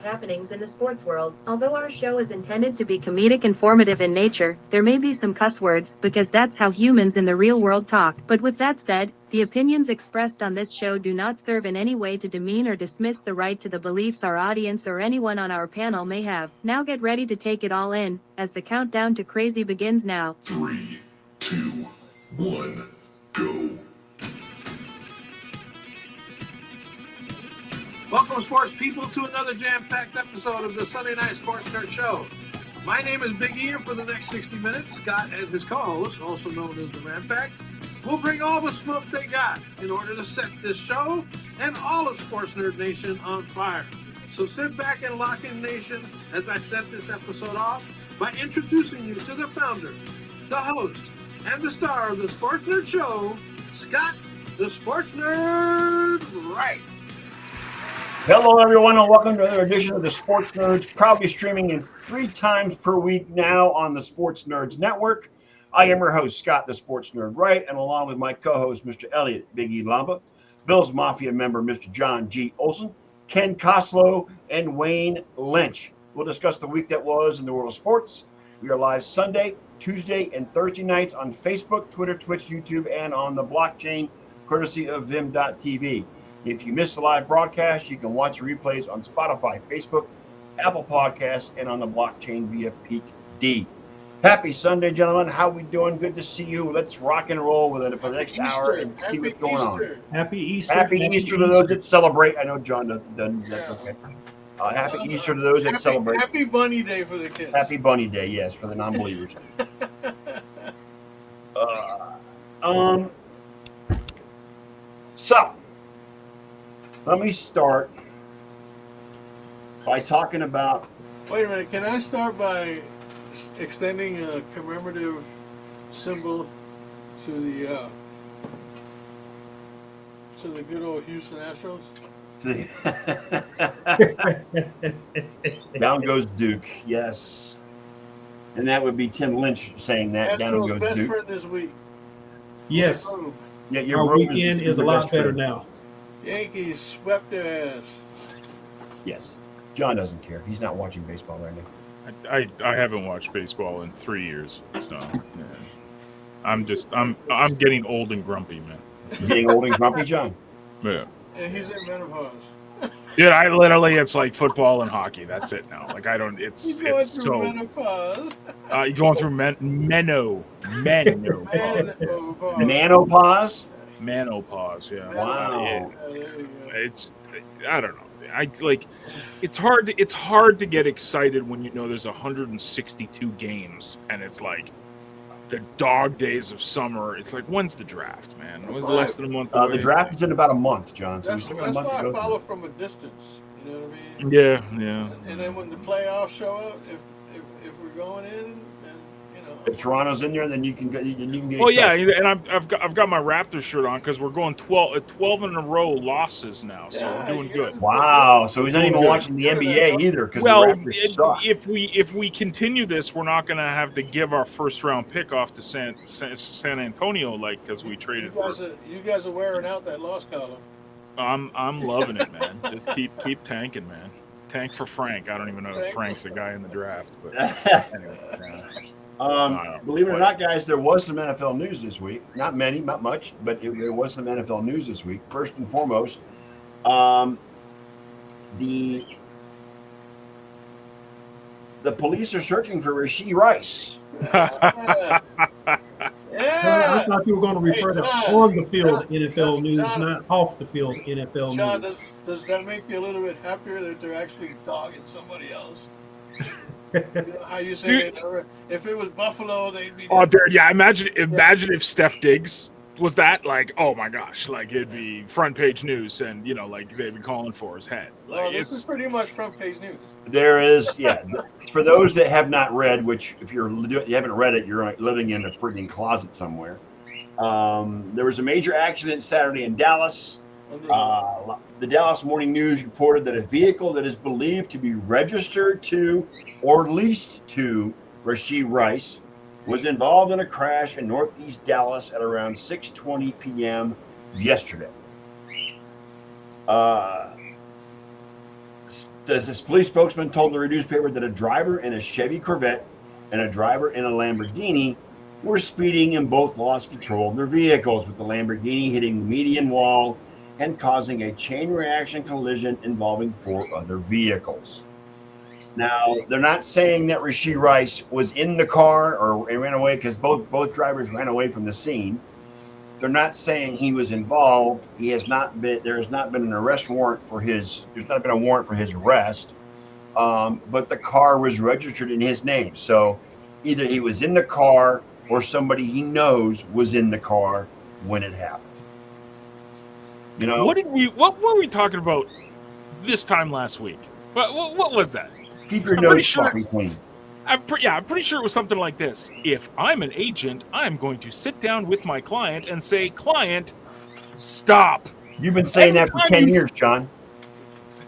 happenings in the sports world. Although our show is intended to be comedic, informative in nature, there may be some cuss words because that's how humans in the real world talk. But with that said, the opinions expressed on this show do not serve in any way to demean or dismiss the right to the beliefs our audience or anyone on our panel may have. Now get ready to take it all in, as the countdown to crazy begins now. 3, 2, 1, go. Welcome, sports people, to another jam-packed episode of the Sunday Night Sports Nerd Show. My name is Big E, and for the next 60 minutes, Scott and his co-host, also known as the Ram Pack, will bring all the smoke they got in order to set this show and all of Sports Nerd Nation on fire. So sit back and lock in, Nation, as I set this episode off by introducing you to the founder, the host, and the star of the Sports Nerd Show, Scott, the Sports Nerd Rice. Hello, everyone, and welcome to another edition of the Sports Nerds, proudly streaming in 3 times per week now on the Sports Nerds Network. I am your host, Scott, the Sports Nerd Wright, and along with my co-host, Mr. Elliot Big E Lamba, Bills Mafia member, Mr. John G. Olson, Ken Koslow, and Wayne Lynch. We'll discuss the week that was in the world of sports. We are live Sunday, Tuesday, and Thursday nights on Facebook, Twitter, Twitch, YouTube, and on the blockchain, courtesy of Vim.tv. If you missed the live broadcast, you can watch the replays on Spotify, Facebook, Apple Podcasts, and on the blockchain via Peak D. Happy Sunday, gentlemen. How we doing? Good to see you. Let's rock and roll with it for the next hour and see what's going on. Happy Easter. Happy Easter to those that celebrate. I know John doesn't. That's okay. Happy Easter to those that celebrate. Happy Bunny Day for the kids. Happy Bunny Day, yes, for the non-believers. So, let me start by talking about. Wait a minute, can I start by extending a commemorative symbol to the good old Houston Astros? Down goes Duke, yes. And that would be Tim Lynch saying that. Down Astros' goes best Duke. friend this week. Yes. Yeah, your Our weekend is a lot better friend. now. Yankees swept their ass. Yes. John doesn't care. He's not watching baseball right now. I haven't watched baseball in 3 years, so yeah. I'm getting old and grumpy, man. You getting old and grumpy, John? Yeah. And he's in menopause. Yeah, it's like football and hockey. That's it now. Like He's going through menopause. You're going through menopause. Menopause? Menopause, yeah. Wow. I don't know. It's hard to get excited when you know there's 162 games and it's like the dog days of summer. It's like, when's the draft, man? It was less than a month away. The draft is in about a month, John. So That's why I follow from a distance. You know what I mean? Yeah. And then when the playoffs show up, if we're going in, then you know. If Toronto's in there, then you can get. Well, yeah, and I've got my Raptors shirt on because we're going 12 in a row losses now, so we're doing good. Wow, so he's not even watching the NBA either because well, the Raptors suck. if we continue this, we're not going to have to give our first round pick off to San Antonio because we traded you guys are wearing out that loss column. I'm loving it, man. Just keep tanking, man. Tank for Frank. I don't even know if Frank's a guy in the draft, but anyway. Believe it or not, guys, there was some NFL news this week. Not many, not much, but there was some NFL news this week. First and foremost, the police are searching for Rashee Rice. I thought you were going to refer to on the field NFL news, not off the field NFL John, news. Does that make you a little bit happier that they're actually dogging somebody else? You know how you say if it was Buffalo, they'd be. Oh, dude, yeah. Imagine if Steph Diggs was that. Like, oh my gosh, like it'd be front page news, and they'd be calling for his head. Like, this is pretty much front page news. There is, yeah. For those that have not read, which if you haven't read it, you're living in a freaking closet somewhere. There was a major accident Saturday in Dallas. The Dallas Morning News reported that a vehicle that is believed to be registered to or leased to Rashee Rice was involved in a crash in northeast Dallas at around 6:20 p.m. yesterday. This police spokesman told the newspaper that a driver in a Chevy Corvette and a driver in a Lamborghini were speeding and both lost control of their vehicles, with the Lamborghini hitting the median wall and causing a chain reaction collision involving 4 other vehicles. Now, they're not saying that Rashee Rice was in the car or ran away, because both drivers ran away from the scene. They're not saying he was involved. There has not been an arrest warrant for his. There's not been a warrant for his arrest. But the car was registered in his name. So either he was in the car or somebody he knows was in the car when it happened. You know, what were we talking about this time last week? What was that? Keep your nose fucking clean. I'm pretty sure it was something like this. If I'm an agent, I'm going to sit down with my client and say, "Client, stop." You've been saying that for 10 years, John.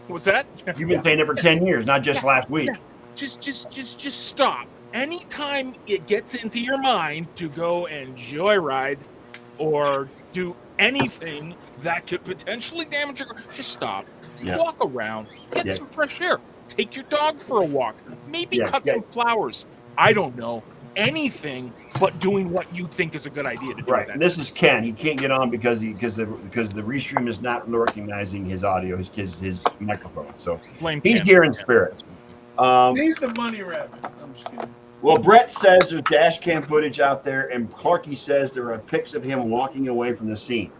What's that? You've been saying it for 10 years, not just last week. Just stop. Anytime it gets into your mind to go and joyride or do anything that could potentially damage your car, just stop. Yeah. Walk around. Get some fresh air. Take your dog for a walk. Maybe cut some flowers. I don't know. Anything but doing what you think is a good idea to do. Right. And this is Ken. He can't get on because the restream is not recognizing his audio, his microphone. So he's here in spirit. He's the money rabbit. I'm just kidding. Well, Brett says there's dash cam footage out there, and Clarky says there are pics of him walking away from the scene.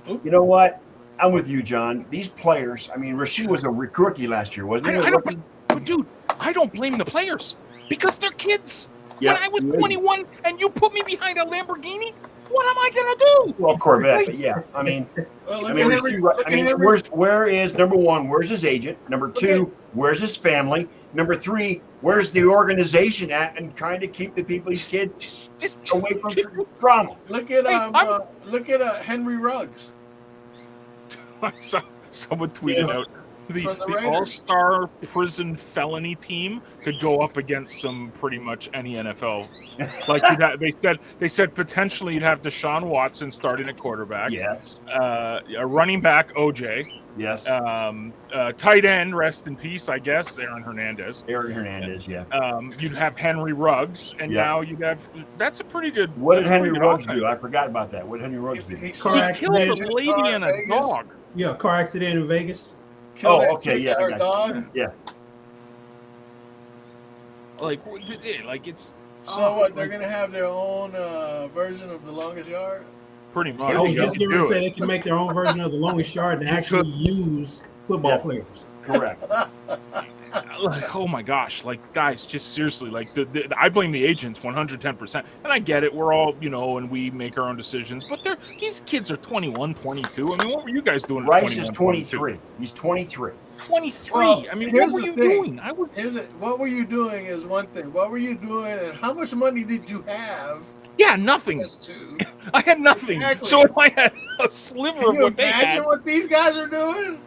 Oop. You know what? I'm with you, John. These players, I mean, Rashee was a rookie last year, wasn't he? But dude, I don't blame the players because they're kids. Yeah, when I was 21 and you put me behind a Lamborghini, what am I gonna do? Well, Corvette, but yeah. I mean, where is number one? Where's his agent? Number two, where's his family? Number three, where's the organization at and trying to keep the people's kids just away from drama? Look at Henry Ruggs. I saw someone tweeted out the all-star prison felony team could go up against some pretty much any NFL. Like they said potentially you'd have Deshaun Watson starting at quarterback. Yes. A running back, OJ. Yes. Tight end, rest in peace, I guess, Aaron Hernandez. Yeah. You'd have Henry Ruggs, and now you'd have. That's a pretty good. What did Henry Ruggs do? I forgot about that. What did Henry Ruggs do? He killed a lady and a dog. Yeah, car accident in Vegas. Okay, yeah. Dog. Yeah. Like it's. So what? They're gonna have their own version of The Longest Yard. Pretty much. I was just going to say they can make their own version of The Longest Yard and actually use football players. Correct. Like, oh my gosh, like guys, just seriously, like I blame the agents 110%. And I get it, we're all, and we make our own decisions, but these kids are 21, 22. I mean, what were you guys doing? Rice is 23. He's 23. 23. Well, I mean, what were you doing? What were you doing is one thing. What were you doing, and how much money did you have? Yeah, nothing. I had nothing. Exactly. So if I had a sliver of what they had. Imagine what these guys are doing?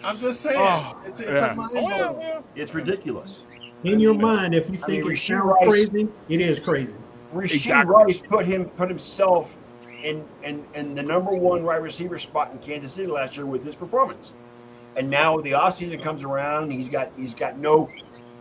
I'm just saying. It's a mind blow. It's ridiculous. In your mind, if you think it sounds crazy, it is crazy. Rashee Rice put himself in the number one wide receiver spot in Kansas City last year with his performance. And now the offseason comes around, he's got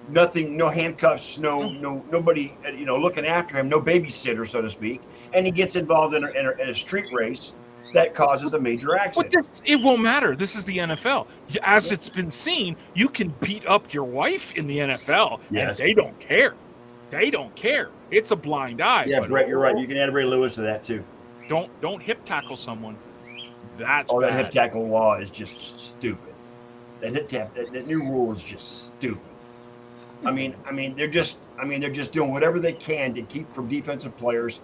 nothing, no handcuffs, nobody, looking after him, no babysitter, so to speak, and he gets involved in a street race that causes a major accident. But it won't matter. This is the NFL. As it's been seen, you can beat up your wife in the NFL, and they don't care. They don't care. It's a blind eye. Yeah, Brett, you're right. You can add Ray Lewis to that too. Don't hip tackle someone. That's that hip tackle law is just stupid. That new rule is just stupid. I mean, they're just doing whatever they can to keep from defensive players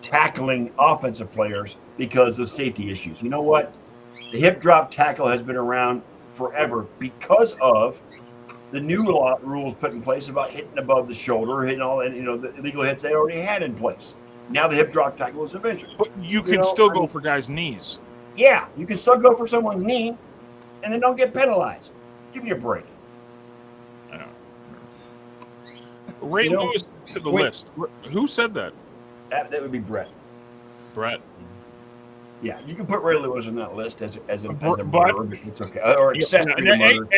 tackling offensive players because of safety issues. You know what? The hip drop tackle has been around forever because of the new rules put in place about hitting above the shoulder, hitting all that, the illegal hits they already had in place. Now the hip drop tackle is invented. But you can still go for guys' knees. Yeah, you can still go for someone's knee and then don't get penalized. Give me a break. I know. Ray Lewis to the list. Who said that? That would be Brett. Brett. Yeah, you can put Ray Lewis on that list as a But- murderer, but it's okay. Or accessory to murder.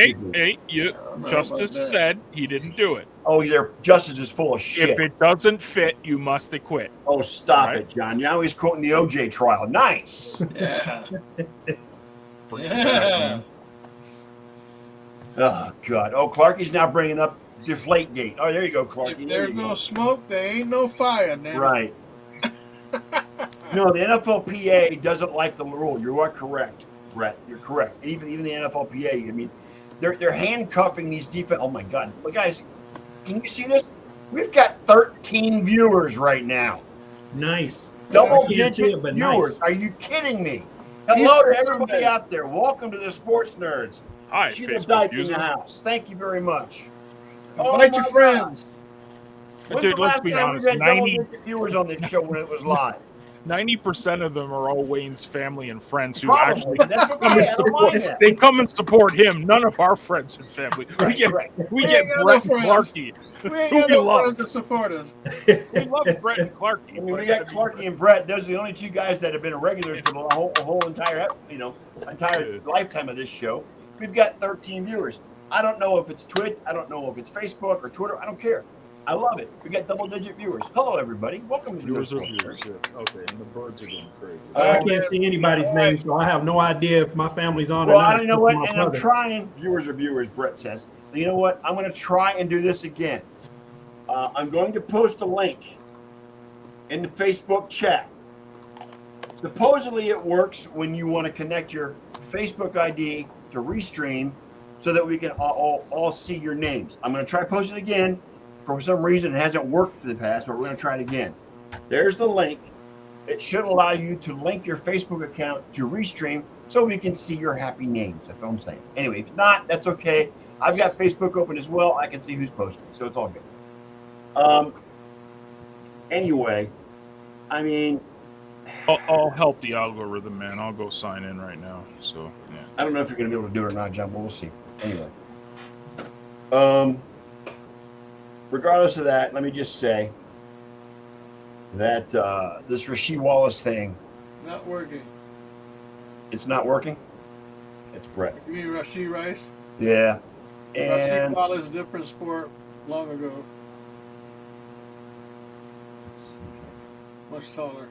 You don't know Justice about that. said he didn't do it. Oh, their justice is full of shit. If it doesn't fit, you must acquit. Oh, stop Right. it, John. Now he's quoting the OJ trial. Nice. Yeah. Forget that, man. Oh, God. Oh, Clarky's now bringing up Deflategate. Oh, there you go, Clarky. If There there's you no go. smoke, there ain't no fire now. Right. No, the NFLPA doesn't like the rule. You are correct, Brett. You're correct. Even the NFLPA. I mean, they're handcuffing these defense. Oh my God, but guys, can you see this? We've got 13 viewers right now. Nice. Double I can't see digit it, but viewers. nice. Are you kidding me? Hello to everybody Sunday. out there. Welcome to the Sports Nerds. Hi, Sheila Facebook Dyke in user. the house. Thank you very much. Invite my your God. friends. When's Dude, the let's last be time honest, we had double 90 digit viewers on this show when it was live? 90% of them are all Wayne's family and friends who Probably. actually That's come okay. and I don't mind support. that. They come and support him. None of our friends and family. Right, we get right. we We get ain't got Brett no and friends. Clarky. We ain't Who got we no love. friends to support us. We love Brett and Clarky. I mean, we got Clarky and Brett. Those are the only two guys that have been regulars for the whole entire lifetime of this show. We've got 13 viewers. I don't know if it's Twitch. I don't know if it's Facebook or Twitter. I don't care. I love it. We got double-digit viewers. Hello, everybody. Welcome to Viewers the are viewers. Yeah. Okay, and the birds are going crazy. I can't see anybody's name, so I have no idea if my family's on Well, or not. I don't know what, except for and my I'm brother. trying. Viewers are viewers, Brett says. You know what? I'm going to try and do this again. I'm going to post a link in the Facebook chat. Supposedly, it works when you want to connect your Facebook ID to Restream so that we can all see your names. I'm going to try to post it again. For some reason, it hasn't worked in the past, but we're going to try it again. There's the link. It should allow you to link your Facebook account to Restream so we can see your happy names. That's what I'm saying. Anyway, if not, that's okay. I've got Facebook open as well. I can see who's posting, so it's all good. Anyway, I mean, I'll help the algorithm, man. I'll go sign in right now. So yeah. I don't know if you're going to be able to do it or not, John, but we'll see. Anyway. Regardless of that, let me just say that this Rashee Wallace thing, Not working. it's not working. It's Brett. You mean Rashee Rice? Yeah. Rashee And Wallace, different sport, long ago. Much taller.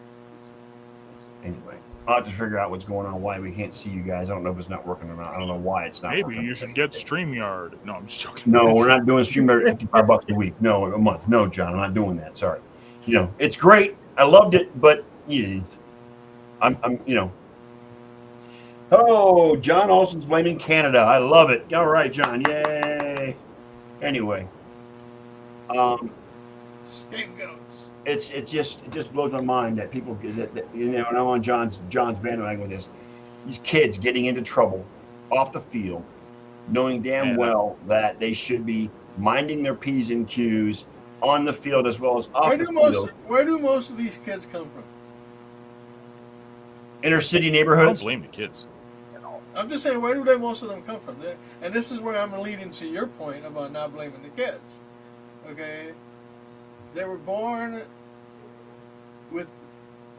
anyway, I'll have to figure out what's going on, why we can't see you guys. I don't know if it's not working or not. I don't know why it's not Maybe working. you should get StreamYard. No, I'm just joking. No, we're not doing StreamYard at $55 a week. No, a month. No, John, I'm not doing that. Sorry. You know, it's great. I loved it, but I'm Oh, John Olson's blaming Canada. I love it. All right, John. Yay. Anyway, Scapegoats. it just blows my mind that people that and I'm on John's bandwagon with this. These kids getting into trouble off the field, knowing damn well that they should be minding their P's and Q's on the field as well as off the field. Where do most of these kids come from? Inner city I don't neighborhoods. blame the kids. I'm just saying, where do they most of them come from? And this is where I'm leading to your point about not blaming the kids. Okay, they were born with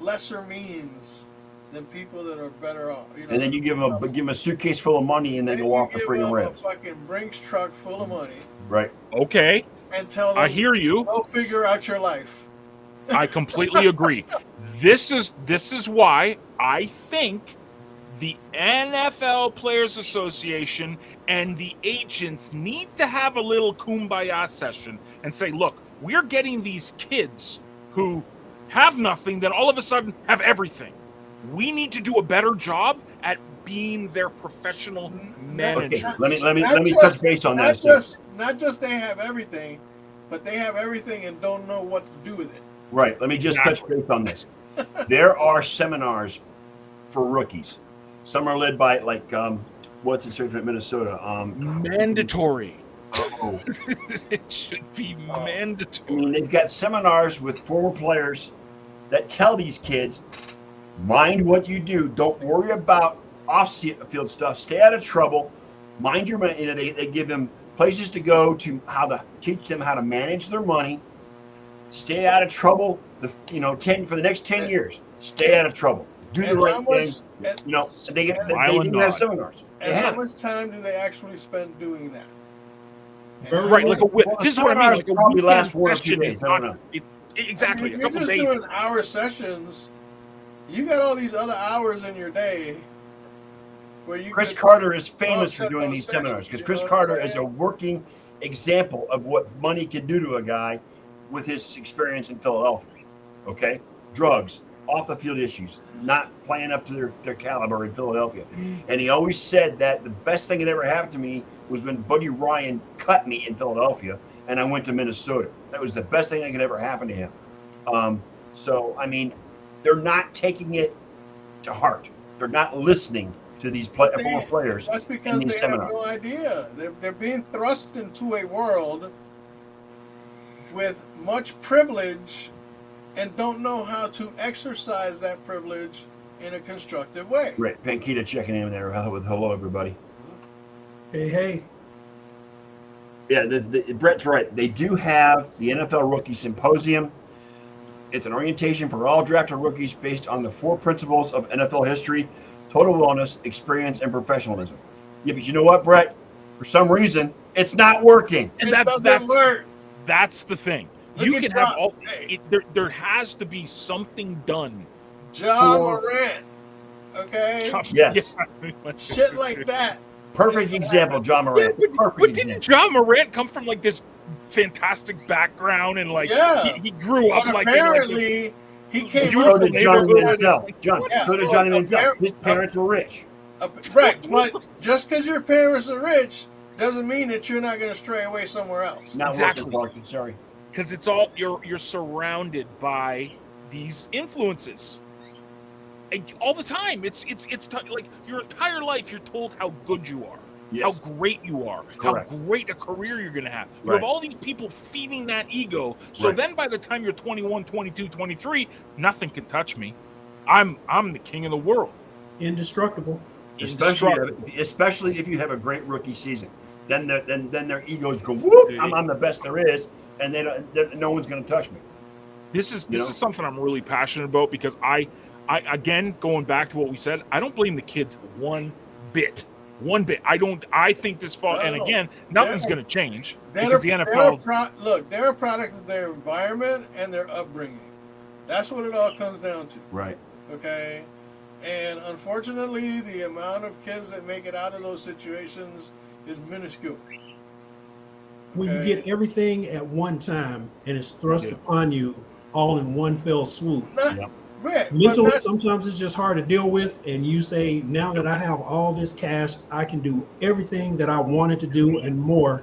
lesser means than people that are better off. You know? And then you give them a suitcase full of money and they go off the freaking a ribs. fucking Brinks truck full of money Right. Okay, and tell them, I hear you. go figure out your life. I completely agree. This is why I think the NFL Players Association and the agents need to have a little kumbaya session and say, look, we're getting these kids who have nothing, then all of a sudden have everything. We need to do a better job at being their professional manager. Okay, let me touch base on that. Not just they have everything, but they have everything and don't know what to do with it. Right. Let me just touch base on this. There are seminars for rookies. Some are led by what's in Surgeon at Minnesota? Mandatory. Oh. It should be mandatory. I mean, they've got seminars with former players that tell these kids, mind what you do. Don't worry about off-field stuff. Stay out of trouble. Mind your money. They give them places to go to teach them how to manage their money. Stay out of trouble. For the next 10 years, stay out of trouble. do the And right how thing. much? And, You know, they Smile and do have nod. seminars. They and how have. much time do they actually spend doing that? And Very Right, how- like a Well, this is what I mean. seminars Like a probably weekend last 1 or 2 session days. is I don't not know. exactly I mean, a if couple you're just days. doing hour sessions, you got all these other hours in your day where you Chris could Carter is famous for offset doing those these sessions, seminars because you Chris know what I'm Carter is a saying? working example of what money can do to a guy with his experience in Philadelphia. Okay, drugs, off the field issues, not playing up to their caliber in Philadelphia, and he always said that the best thing that ever happened to me was when Buddy Ryan cut me in Philadelphia, and I went to Minnesota. That was the best thing that could ever happen to him. So I mean, they're not taking it to heart. They're not listening to these But former players that's in because these they have seminars. no idea. They're being thrust into a world with much privilege and don't know how to exercise that privilege in a constructive way. Right, Pankita checking in there with hello everybody. Hey, Yeah, Brett's right. They do have the NFL Rookie Symposium. It's an orientation for all drafted rookies based on the 4 principles of NFL history: total wellness, experience, and professionalism. Yeah, but you know what, Brett? For some reason, it's not working. And It doesn't work. that's the thing. Look You at can have Ja- all. hey. There has to be something done. John For- Morant, okay? Yes. Yeah. Shit like that. Perfect example, John Morant. Yeah, Perfect but example. didn't John Morant come from like this fantastic background and like Yeah. he grew up But like in like apparently, he came beautiful So up did Johnny neighborhood. Manziel. John, Yeah. so did Johnny Manziel. Appar- His parents were rich. Right, but just because your parents are rich doesn't mean that you're not going to stray away somewhere else. Not Exactly. working, Clarky. Sorry. because it's all you're surrounded by these influences. And all the time. It's like your entire life you're told how good you are. Yes. How great you are, Correct. how great a career you're going to have. You Right. have all these people feeding that ego. So Right. then by the time you're 21, 22, 23, nothing can touch me. I'm the king of the world. indestructible. Especially if you have a great rookie season. Then their egos go, whoop, I'm the best there is, and no one's going to touch me. This is You know? something I'm really passionate about because I again, going back to what we said, I don't blame the kids one bit. I think this fall, and No. again, nothing's going to change They're because the NFL. they're a product of their environment and their upbringing. That's what it all comes down to. Right. Okay? And unfortunately, the amount of kids that make it out of those situations is minuscule. When you Okay. get everything at one time and it's thrust Yeah. upon you all in one fell swoop. Not, Yep. right, but Mentally, not- sometimes it's just hard to deal with, and you say, now that I have all this cash, I can do everything that I wanted to do and more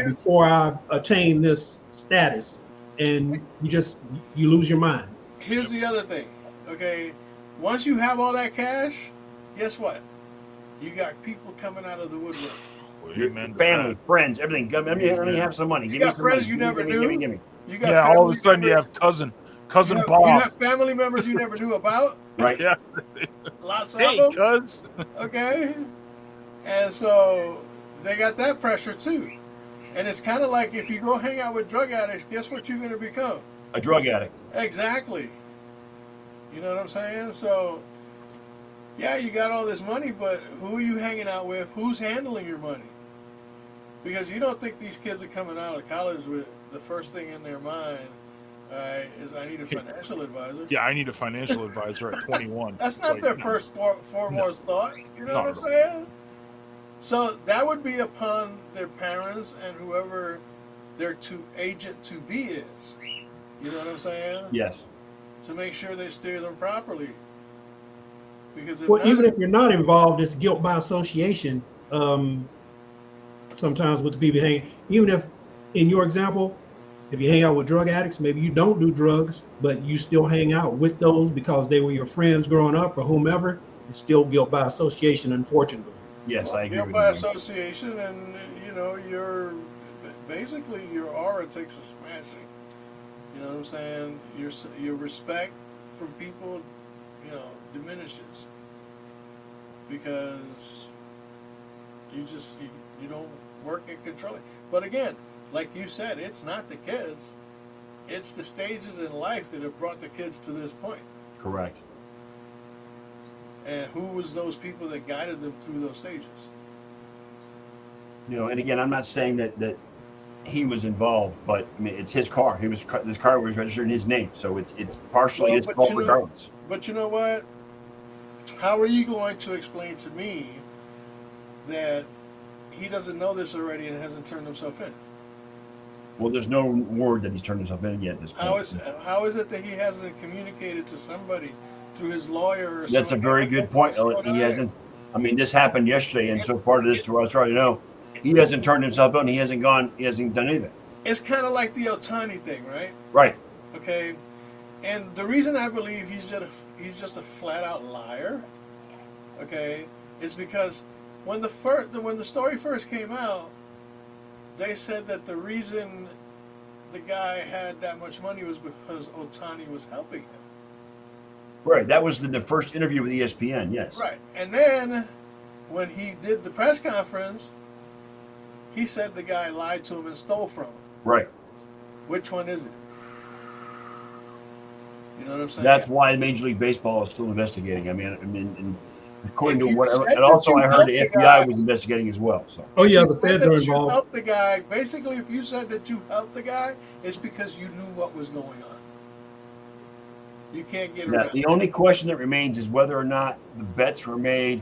before I attain this status, and you lose your mind. here's the other thing. Okay? Once you have all that cash, guess what? You got people coming out of the woodwork. Amen to Family, that. friends, everything. Let me have some money. You Give got me some friends money. you never Give me, knew. Give me. You got Yeah, all of a family sudden you members- have cousin you Bob. have family members you never knew about. Right. Yeah. Lots of Hey, them. cuz. Okay? And so they got that pressure too. And it's kind of like if you go hang out with drug addicts, guess what you're going to become? A drug addict. Exactly. You know what I'm saying? So, yeah, you got all this money, but who are you hanging out with? Who's handling your money? Because you don't think these kids are coming out of college with the first thing in their mind is I need a financial advisor. Yeah, I need a financial advisor at 21. That's It's not like, their no. first foremost thought. You know Not what I'm at all. saying? So that would be upon their parents and whoever their agent to be is. You know what I'm saying? Yes. To make sure they steer them properly. Because if Well, not, even if you're not involved, it's guilt by association. Sometimes with the people hang, even if, in your example, if you hang out with drug addicts, maybe you don't do drugs, but you still hang out with those because they were your friends growing up or whomever. It's still guilt by association, unfortunately. Yes, I agree guilt with by you. association, and you know, basically your aura takes a smashing. You know what I'm saying? Your respect from people, you know, diminishes because you don't work at controlling. But again, like you said, it's not the kids; it's the stages in life that have brought the kids to this point. Correct. And who was those people that guided them through those stages? You know, and again, I'm not saying that he was involved, but I mean, it's his car. This car was registered in his name, so it's partially his fault regardless. But you know what? How are you going to explain to me that he doesn't know this already and hasn't turned himself in? Well, there's no word that he's turned himself in yet at this point. How is it that he hasn't communicated to somebody through his lawyer? Or That's a very good point. He hasn't. I mean, this happened yesterday, and so part of this, to us, trying to know, he hasn't turned himself in. He hasn't done anything. It's kind of like the Ohtani thing, right? Right. Okay. And the reason I believe he's just a flat out liar, okay, is because when the story first came out, they said that the reason the guy had that much money was because Ohtani was helping him. Right. That was the first interview with ESPN. Yes. Right. And then when he did the press conference, he said the guy lied to him and stole from him. Right. Which one is it? You know what I'm saying? That's why Major League Baseball is still investigating. I mean, and according to whatever, and also I heard the FBI was investigating as well. So. Oh yeah, the feds are involved. You helped the guy. Basically, if you said that you helped the guy, it's because you knew what was going on. You can't get around. The only question that remains is whether or not the bets were made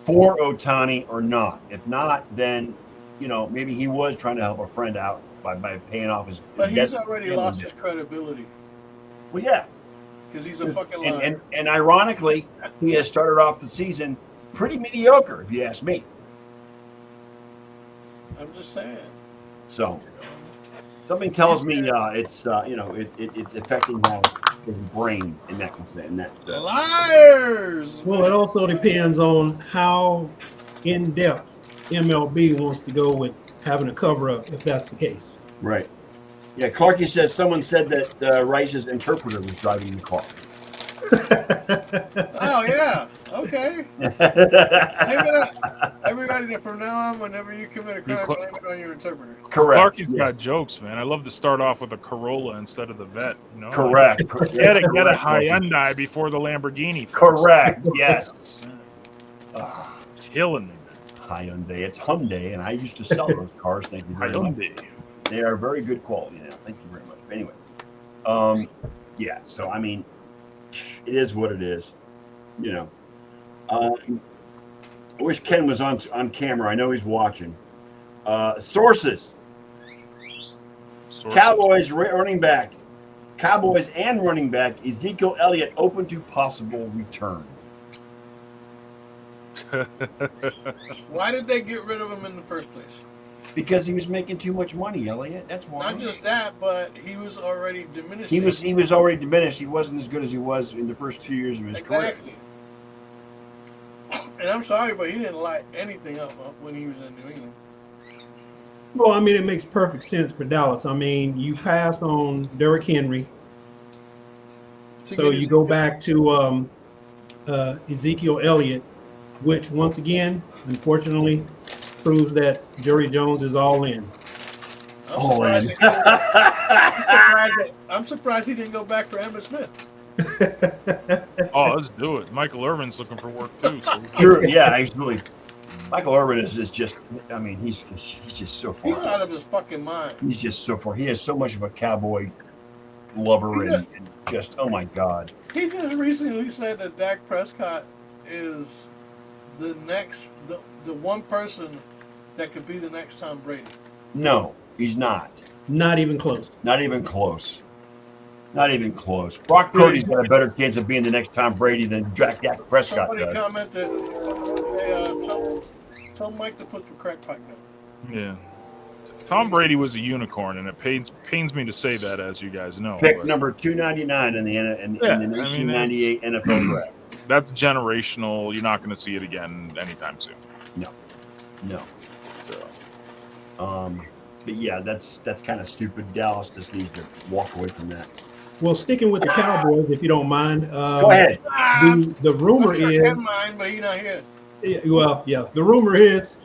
for Ohtani or not. If not, then maybe he was trying to help a friend out by paying off his. But he's already lost his credibility. Well, yeah. Because he's a fucking liar. And ironically, he has started off the season pretty mediocre, if you ask me. I'm just saying. So, something tells me it's affecting his brain in that. Liars. Well, it also depends on how in depth MLB wants to go with having a cover up, if that's the case. Right. Yeah, Clarky says someone said that Rice's interpreter was driving the car. Oh, yeah. Okay. Everybody, from now on, whenever you commit a crime, blame it on your interpreter. Correct. Clarky's got jokes, man. I love to start off with a Corolla instead of the Vet. Correct. Get a Hyundai before the Lamborghini. First. Correct. Yes. Killing me. Hyundai. It's Hyundai, and I used to sell those cars. Thank you very much. They are very good quality now. Thank you very much. Anyway, yeah. So I mean, it is what it is. I wish Ken was on camera. I know he's watching. Sources. Cowboys running back. Cowboys and running back Ezekiel Elliott open to possible return. Why did they get rid of him in the first place? Because he was making too much money, Elliott. That's why. Not just that, but he was already diminished. He was already diminished. He wasn't as good as he was in the first 2 years of his career. Exactly. And I'm sorry, but he didn't light anything up when he was in New England. Well, I mean, it makes perfect sense for Dallas. I mean, you pass on Derrick Henry, so you go back to Ezekiel Elliott, which once again, unfortunately, proves that Jerry Jones is all in. I'm surprised he didn't go back for Emmitt Smith. Oh, let's do it. Michael Irvin's looking for work too. So. True. Yeah, he's really. Michael Irvin is just. I mean, he's just so far. He's out of his fucking mind. He's just so far. He has so much of a cowboy lover and just. Oh my God. He just recently said that Dak Prescott is the one person that could be the next Tom Brady. No, he's not. Not even close. Not even close. Not even close. Brock Purdy's got a better chance of being the next Tom Brady than Dak Prescott Somebody does. commented, tell Mike to put the crack pipe down. Yeah. Tom Brady was a unicorn, and it pains me to say that, as you guys know. Pick number 299 in the 1998 NFL draft. That's generational. You're not going to see it again anytime soon. No. So, but yeah, that's kind of stupid. Dallas just needs to walk away from that. Well, sticking with the Cowboys, if you don't mind. Go ahead. The rumor is. I mind, but he's not here. Well, yeah. The rumor is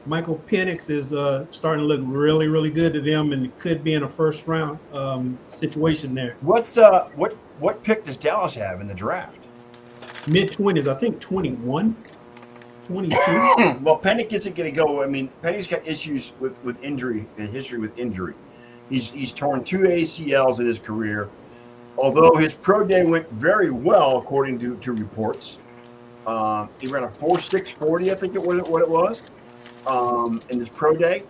Michael Penix is starting to look really, really good to them, and could be in a first round situation there. What pick does Dallas have in the draft? mid-20s, I think 21, 22. Well, Pennick isn't going to go. I mean, Pennick's got issues with injury, and history with injury. He's torn 2 ACLs in his career. Although his pro day went very well, according to reports. He ran a 4.640, I think it was what it was, in his pro day.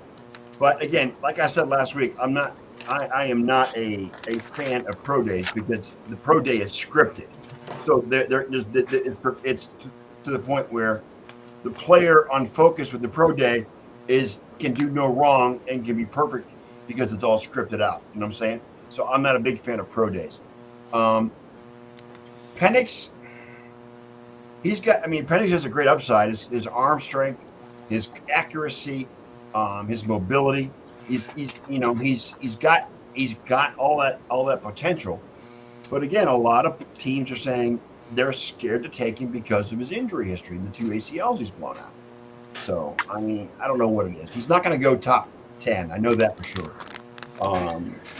But again, like I said last week, I am not a fan of pro days because the pro day is scripted. So it's to the point where the player on focus with the pro day can do no wrong and can be perfect because it's all scripted out. You know what I'm saying? So I'm not a big fan of pro days. Penix, Penix has a great upside. His arm strength, his accuracy, his mobility. He's got all that potential. But again, a lot of teams are saying they're scared to take him because of his injury history and the 2 ACLs he's blown out. So, I mean, I don't know what it is. He's not going to go top 10. I know that for sure.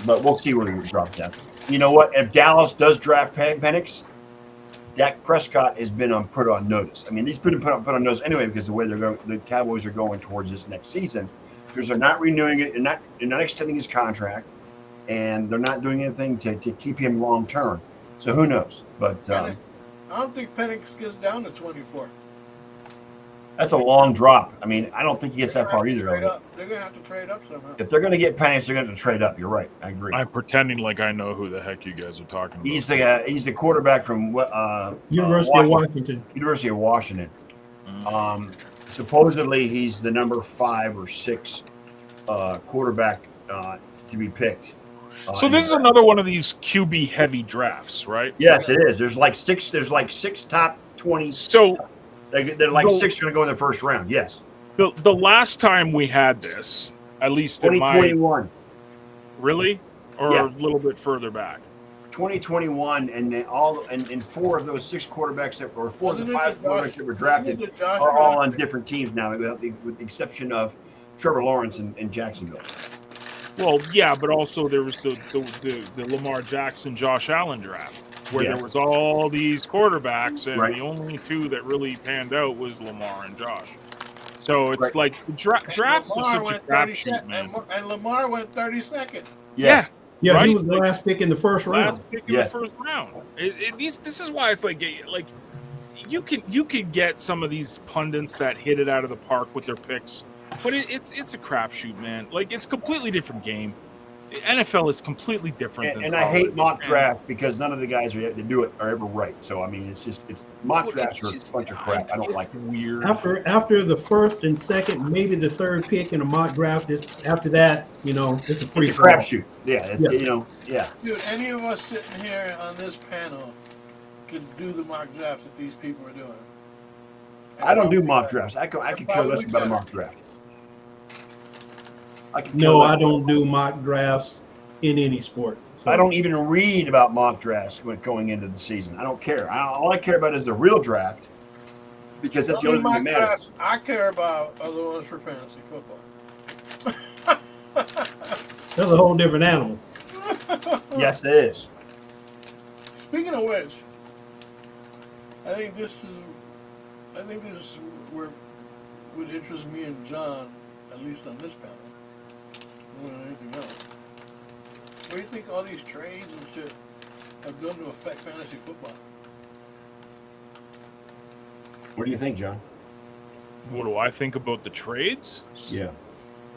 But we'll see where he drops down. You know what? If Dallas does draft Penix, Dak Prescott has been put on notice. I mean, he's been put on notice anyway because the way the Cowboys are going towards this next season, because they're not renewing it, they're not extending his contract, and they're not doing anything to keep him long term. So who knows? But I don't think Penix gets down to 24. that's a long drop. I mean, I don't think he gets that far either. They're going to have to trade up somehow. If they're going to get Penix, they're going to have to trade up. You're right. I agree. I'm pretending like I know who the heck you guys are talking about. He's the quarterback from University of Washington. University of Washington. Mm. Supposedly he's the number 5 or 6 quarterback to be picked. So this is another one of these QB heavy drafts, right? Yes, it is. There's like six top 20. So they're like 6 going to go in the first round. Yes. The last time we had this, at least in my 2021. Really, or Yeah. a little bit further back. 2021, and then and 4 of those 6 quarterbacks that were 4 of the Wasn't it 5 the quarterbacks Josh- that were drafted wasn't it Josh are all on Allen? different teams now, with the exception of Trevor Lawrence in Jacksonville. Well, yeah, but also there was the Lamar Jackson, Josh Allen draft, where Yeah. there was all these quarterbacks, and Right. the only 2 that really panned out was Lamar and Josh. So it's Right. like the draft is Lamar such a went crapshoot, man. and Lamar went 32nd. Yeah, Yeah, right? he was the Like, last pick in the first round. last pick in Yeah. the first round. This is why it's like you can get some of these pundits that hit it out of the park with their picks, but it's a crapshoot, man. Like, it's a completely different game. NFL is completely different. And I hate mock draft because none of the guys that do it are ever right. So I mean, it's mock drafts are a bunch of crap. I don't like it. Weird. After the first and second, maybe the third pick in a mock draft, after that, it's a free It's a crapshoot. Yeah, Yeah. yeah. Dude, any of us sitting here on this panel could do the mock drafts that these people are doing. I don't do mock drafts. I could care less about a mock draft. No, I don't do mock drafts in any sport. So I don't even read about mock drafts when going into the season. I don't care. All I care about is the real draft because that's the only thing that matters. Drafts I care about are the ones for fantasy football. that's a whole different animal. Yes, it is. Speaking of which, I think this is where would interest me and John, at least on this panel, more than anything else. What do you think all these trades and shit have done to affect fantasy football? What do you think, John? What do I think about the trades? Yeah.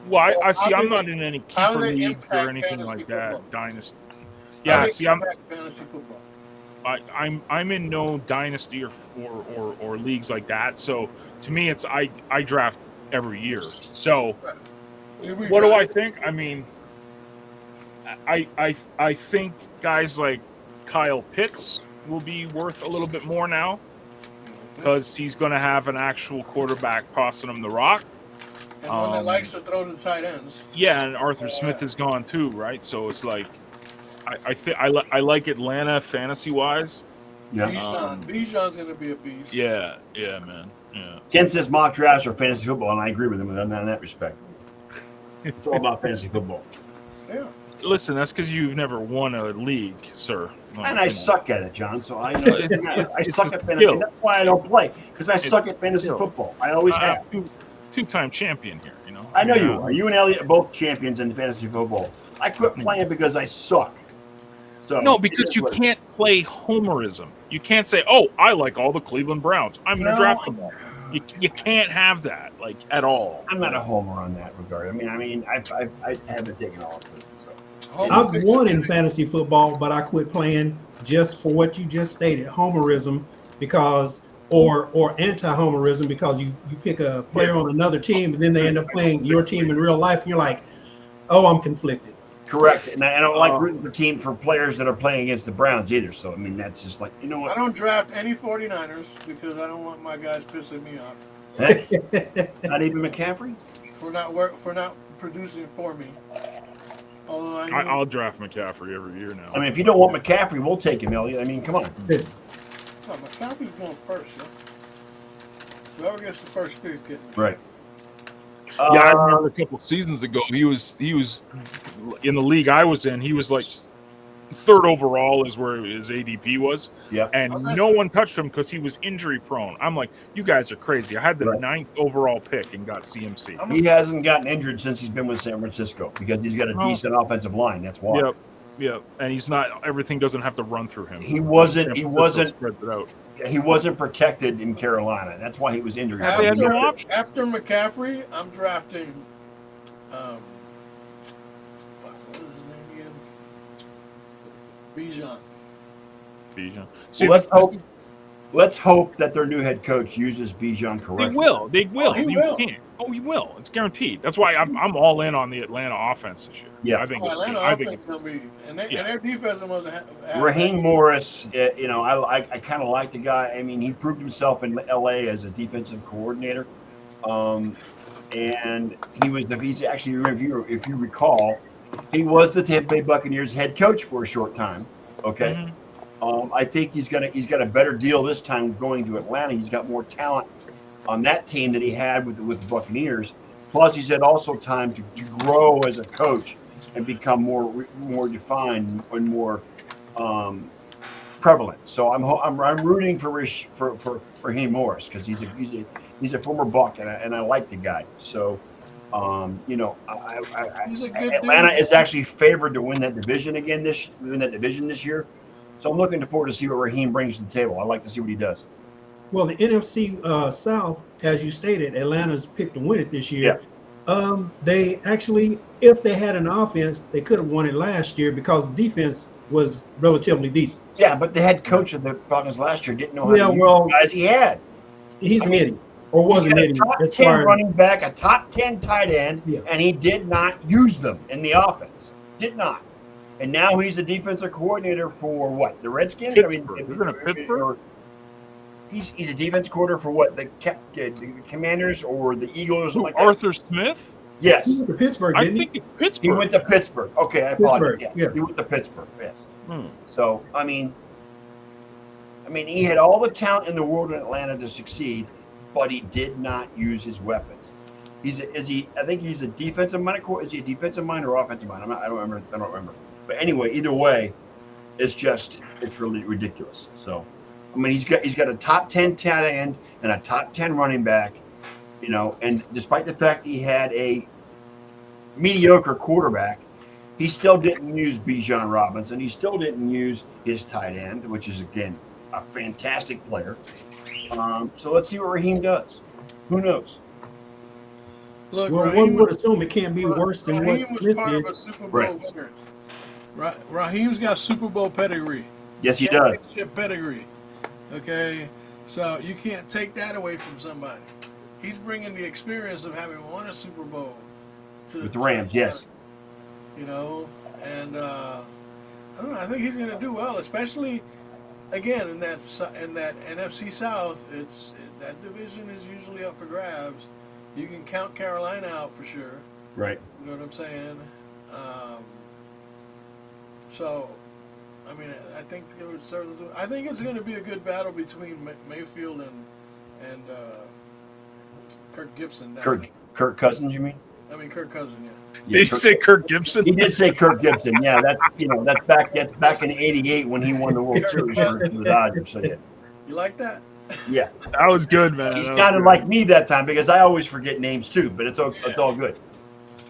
Well, I see. How I'm do not they- in any how do keeper they leagues impact or anything fantasy like that. football? Dynasty. How Yeah. they See, I'm impact fantasy football. I'm in no dynasty or leagues like that. So to me, it's I draft every year. So what do I think? I mean, I think guys like Kyle Pitts will be worth a little bit more now because he's going to have an actual quarterback passing him the rock. And one that likes to throw to tight ends. Yeah, and Arthur Smith is gone too, right? So it's like I like Atlanta fantasy wise. Yeah. Bijan's going to be a beast. Yeah, man. Yeah. Ken says mock drafts are fantasy football, and I agree with him in that respect. It's all about fantasy football. Yeah. Listen, that's because you've never won a league, sir. And I suck at it, John. So I know I It's suck a at fantasy. skill. That's why I don't play, because I suck It's at fantasy skill. football. I always have. Two-time champion here. I know you are. You and Elliot are both champions in fantasy football. I quit playing because I suck. So No, because you can't play homerism. You can't say, "Oh, I like all the Cleveland Browns. I'm going to draft them all." You can't have that at all. I'm not a homer on that regard. I haven't taken all of it. So. I've won in fantasy football, but I quit playing just for what you just stated, homerism, because or anti-homerism, because you pick a player on another team and then they end up playing your team in real life and you're like, oh, I'm conflicted. Correct, and I don't like rooting for players that are playing against the Browns either. So I mean, that's just like, you know what? I don't draft any 49ers because I don't want my guys pissing me off. Not even McCaffrey for not producing for me. Although I'll draft McCaffrey every year now. I mean, if you don't want McCaffrey, we'll take him, Elliot. I mean, come on. No, McCaffrey's going first. Yeah? Whoever gets the first pick, get me. Right. Yeah, I remember a couple of seasons ago. He was in the league I was in. He was like third overall is where his ADP was. Yeah. And no one touched him because he was injury prone. I'm like, you guys are crazy. I had the 9th overall pick and got CMC. He hasn't gotten injured since he's been with San Francisco because he's got a decent offensive line. That's why. Yep. And he's not. Everything doesn't have to run through him. He wasn't spreads it out. He wasn't protected in Carolina. That's why he was injured. They had no option. After McCaffrey, I'm drafting. What is his name again? Bijan. See, let's hope that their new head coach uses Bijan correctly. They will. He will. He will. It's guaranteed. That's why I'm all in on the Atlanta offense this year. Yeah, I think Atlanta offense going to be, and their defense was. Raheem Morris, I kind of like the guy. I mean, he proved himself in LA as a defensive coordinator, and he's actually, if you recall, he was the Tampa Bay Buccaneers head coach for a short time. Okay. Mm-hmm. I think he's got a better deal this time going to Atlanta. He's got more talent on that team that he had with the Buccaneers. Plus, he's had also time to grow as a coach and become more defined and more prevalent. So I'm rooting for Raheem Morris because he's a former Buck and I like the guy. So he's a good Atlanta dude. is actually favored to win that division this year. So I'm looking forward to see what Raheem brings to the table. I like to see what he does. Well, the NFC South, as you stated, Atlanta's picked to win it this year. Yeah. They actually, if they had an offense, they could have won it last year because the defense was relatively decent. Yeah, but the head coach of the Falcons last year didn't know how to use the guys he had. He's an idiot, or was an idiot. A top 10 running back, a top 10 tight end, and he did not use them in the offense. Did not. And now he's a defensive coordinator for what? The Redskins? Pittsburgh. You're going to Pittsburgh? He's a defense coordinator for what? The Commanders or the Eagles or something like that? Arthur Smith? Yes. He went to Pittsburgh, didn't he? I think it's Pittsburgh. He went to Pittsburgh. Okay, I apologize. Yeah. He went to Pittsburgh, yes. So, I mean, he had all the talent in the world in Atlanta to succeed, but he did not use his weapons. I think he's a defensive mind. Is he a defensive mind or offensive mind? I don't remember. But anyway, either way, it's really ridiculous. So, I mean, he's got a top 10 tight end and a top 10 running back, and despite the fact he had a mediocre quarterback, he still didn't use Bijan Robinson. He still didn't use his tight end, which is, again, a fantastic player. So let's see what Raheem does. Who knows? Look, well, one would assume it can't be worse than what Raheem was Smith part did. of a Super Bowl winner. Raheem's got Super Bowl pedigree. Yes, he does. Championship pedigree. Okay, so you can't take that away from somebody. He's bringing the experience of having won a Super Bowl with the Rams. Yes. And I don't know. I think he's going to do well, especially again in that NFC South. That division is usually up for grabs. You can count Carolina out for sure. Right. You know what I'm saying? So, I mean, I think it would certainly do. I think it's going to be a good battle between Mayfield and Kirk Gibson. Kirk Cousins, you mean? I mean, Kirk Cousins, yeah. Yeah, Did you say Kirk Gibson? He did say Kirk Gibson. Yeah, that's back in '88 when he won the World Series for the Dodgers. So yeah, You like that? yeah. That was good, man. He That was sounded good. like me that time because I always forget names too. But it's all good.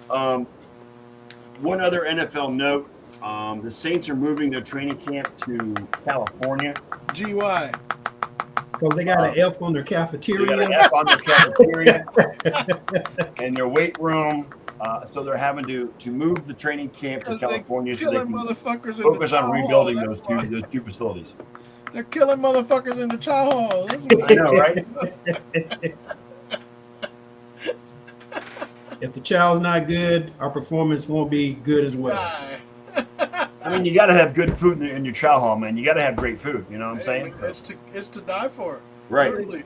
One other NFL note: the Saints are moving their training camp to California. GY. So they got an F on their They got an cafeteria. F on their cafeteria and their weight room. So they're having to move the training camp to Because they California so they killing can motherfuckers in focus the on chow rebuilding hall. those That's why. two facilities. They're killing motherfuckers in the chow hall. That's why. I know, right? If the chow's not good, our performance won't be good as well. Die. I mean, you got to have good food in your chow hall, man. You got to have great food. You know what I'm saying? It's to die for. Right. Literally.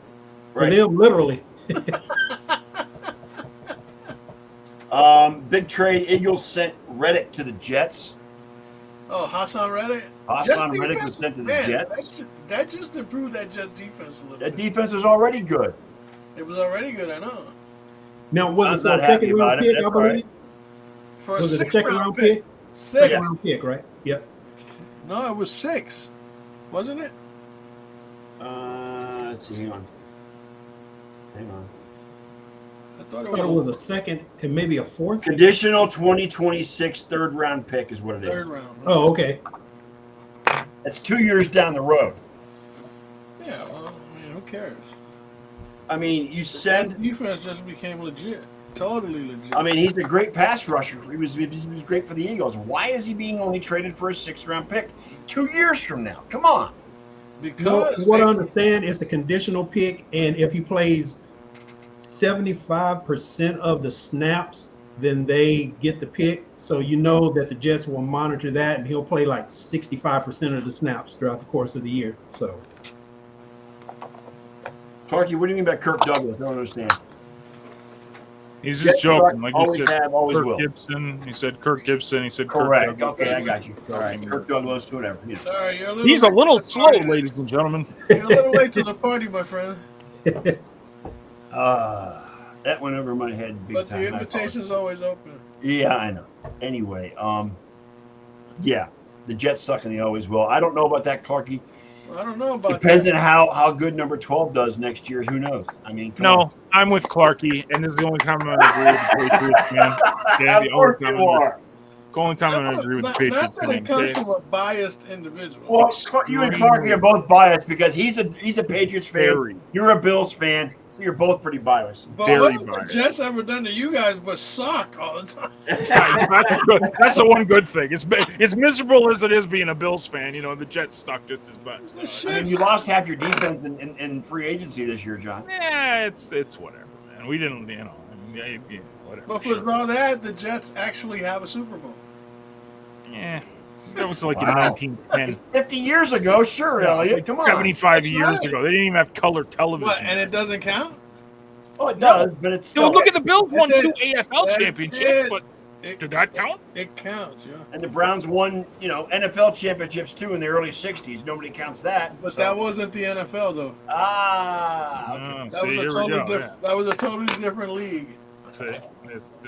For them, literally. Big trade. Eagles sent Reddick to the Jets. Oh, Hassan Reddick. Hassan Reddick was sent to the Jets. That just improved that Jets defense a little That bit. defense is already good. It was already good, I know. Now, was I'm it for not a happy second round about it. pick, That's I believe? right. For Was it a sixth second round pick? Six. Second Yes. round pick, right? Yep. No, it was 6. Wasn't it? Let's see. Hang on. I thought I it thought was it was a second and maybe a fourth. Conditional 2026 third round pick is what it is. third round. Oh, okay. That's 2 years down the road. Yeah, well, I mean, who cares? I mean, you His send. defense just became legit. Totally legit. I mean, he's a great pass rusher. He was great for the Eagles. Why is he being only traded for a 6th round pick 2 years from now? Come on. No, because what they- I understand is the conditional pick, and if he plays 75% of the snaps, then they get the pick. So you know that the Jets will monitor that, and he'll play like 65% of the snaps throughout the course of the year. So Clarky, what do you mean by Kirk Douglas? I don't understand. He's Jets just joking. Like always he said, have, always Kirk will. Gibson. He said Kirk Gibson. He said Correct. Kirk Douglas. Okay, I got you. All right, Kirk Douglas, whatever. You know. Sorry, you're a little He's a late little to the slow, party. ladies and gentlemen. You're a little late to the party, my friend. That went over my head big But time. the I apologize. invitation's always open. Yeah, I know. Anyway, yeah, the Jets suck and they always will. I don't know about that, Clarky. Well, I don't know about Depends that. on how good number 12 does next year. Who knows? I mean, come on. No, I'm with Clarky, and this is the only time I'm going to agree with the Patriots, man. Yeah, Of the course only time you are. I'm going to agree with the Not Patriots. that it fan, comes okay? from a biased individual. Well, you and Clarky are both biased because he's a Patriots fan. Very. You're a Bills fan. You're both pretty biased. But very what have the biased. Jets ever done to you guys but suck all the time? Yeah, that's good. That's the one good thing. It's miserable as it is being a Bills fan. You know, the Jets suck just as much. The So, I mean, you lost half your defense in free agency this year, John. yeah, it's whatever, man. We didn't, you know, I mean, yeah, whatever. But Sure. for all that, the Jets actually have a Super Bowl. Yeah, that was like Wow. in 1910. 50 years ago, sure, Elliot. Like Come on. 75 That's years right. ago. They didn't even have color television. What? And it doesn't count? Oh, it does, but it's still. Dude, look at the Bills won That's 2 it. AFL That's championships, it. but It, did that count? it counts, yeah. And the Browns won, NFL championships too in the early '60s. Nobody counts that. But so- that wasn't the NFL, though. okay. Oh, That see, was a here we totally go. different. That was a totally different league. Yeah.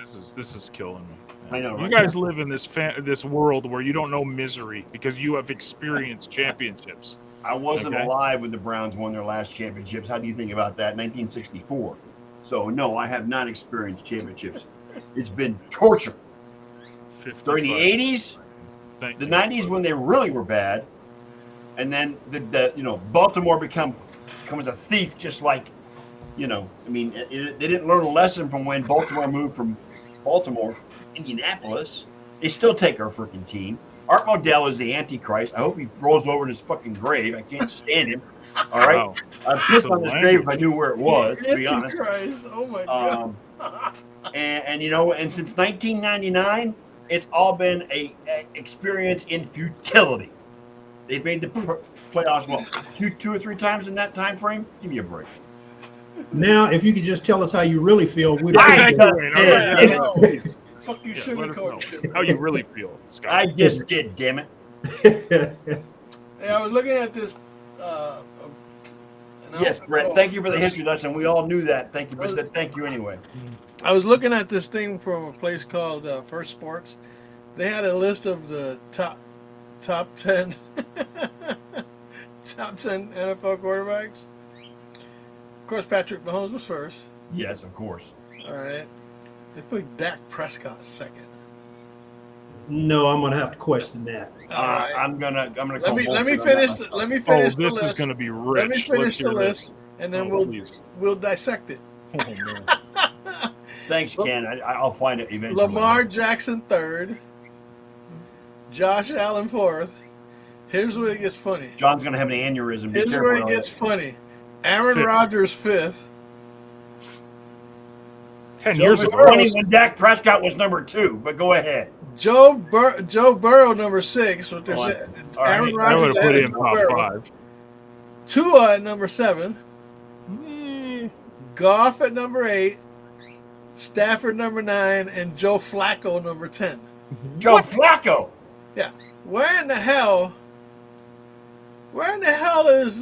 See, this is killing me. I know, You right? guys live in this world where you don't know misery because you have experienced championships. I wasn't Okay. alive when the Browns won their last championships. How do you think about that? 1964. So no, I have not experienced championships. It's been torture. 55. During the 80s, Thank the you. 90s when they really were bad, and then Baltimore becomes a thief, just like, they didn't learn a lesson from when Baltimore moved from Baltimore, Indianapolis. They still take our freaking team. Art Modell is the Antichrist. I hope he rolls over in his fucking grave. I can't stand him. All right, Wow. I'd piss That's on his a grave if I knew where it was. To be honest. Antichrist. Oh my god. And since 1999, it's all been a experience in futility. They've made the playoffs two or three times in that time frame. Give me a break. now, if you could just tell us how you really feel, we'd Yeah, appreciate thank it. you, Wayne. Yeah, Okay, no. please. Fuck you, Yeah, let us sugarcoat shit. know how you really feel, Scott. I just did, damn it. Hey, I was looking at this, an Yes, Brett. Thank you for the history lesson. We all knew that. Thank you, but thank you anyway. I was looking at this thing from a place called First Sports. They had a list of the top 10 top 10 NFL quarterbacks. Of course, Patrick Mahomes was first. Yes, of course. All right. They put Dak Prescott second. No, I'm gonna have to question that. All right. I'm gonna. Let me finish. Let me finish the this list. is going to be rich. Let me finish the hear list, this. and then Please. we'll dissect it. Oh, man. Thanks, Ken. I'll find it eventually. Lamar Jackson third. Josh Allen fourth. Here's where it gets funny. John's gonna have an aneurysm. Be Here's careful where it out gets there. funny. Aaron Fifth. Rodgers fifth. 10 Joe years ago. Burrow. Funny when Dak Prescott was number 2, but go ahead. Joe Burrow number 6. What they're All right. saying. All right. Aaron I would Rodgers have ahead put of him Joe top Burrow. 5. Tua at number 7. Mm. Goff at number 8. Stafford number 9, and Joe Flacco number 10. Joe Flacco. Yeah. Where in the hell is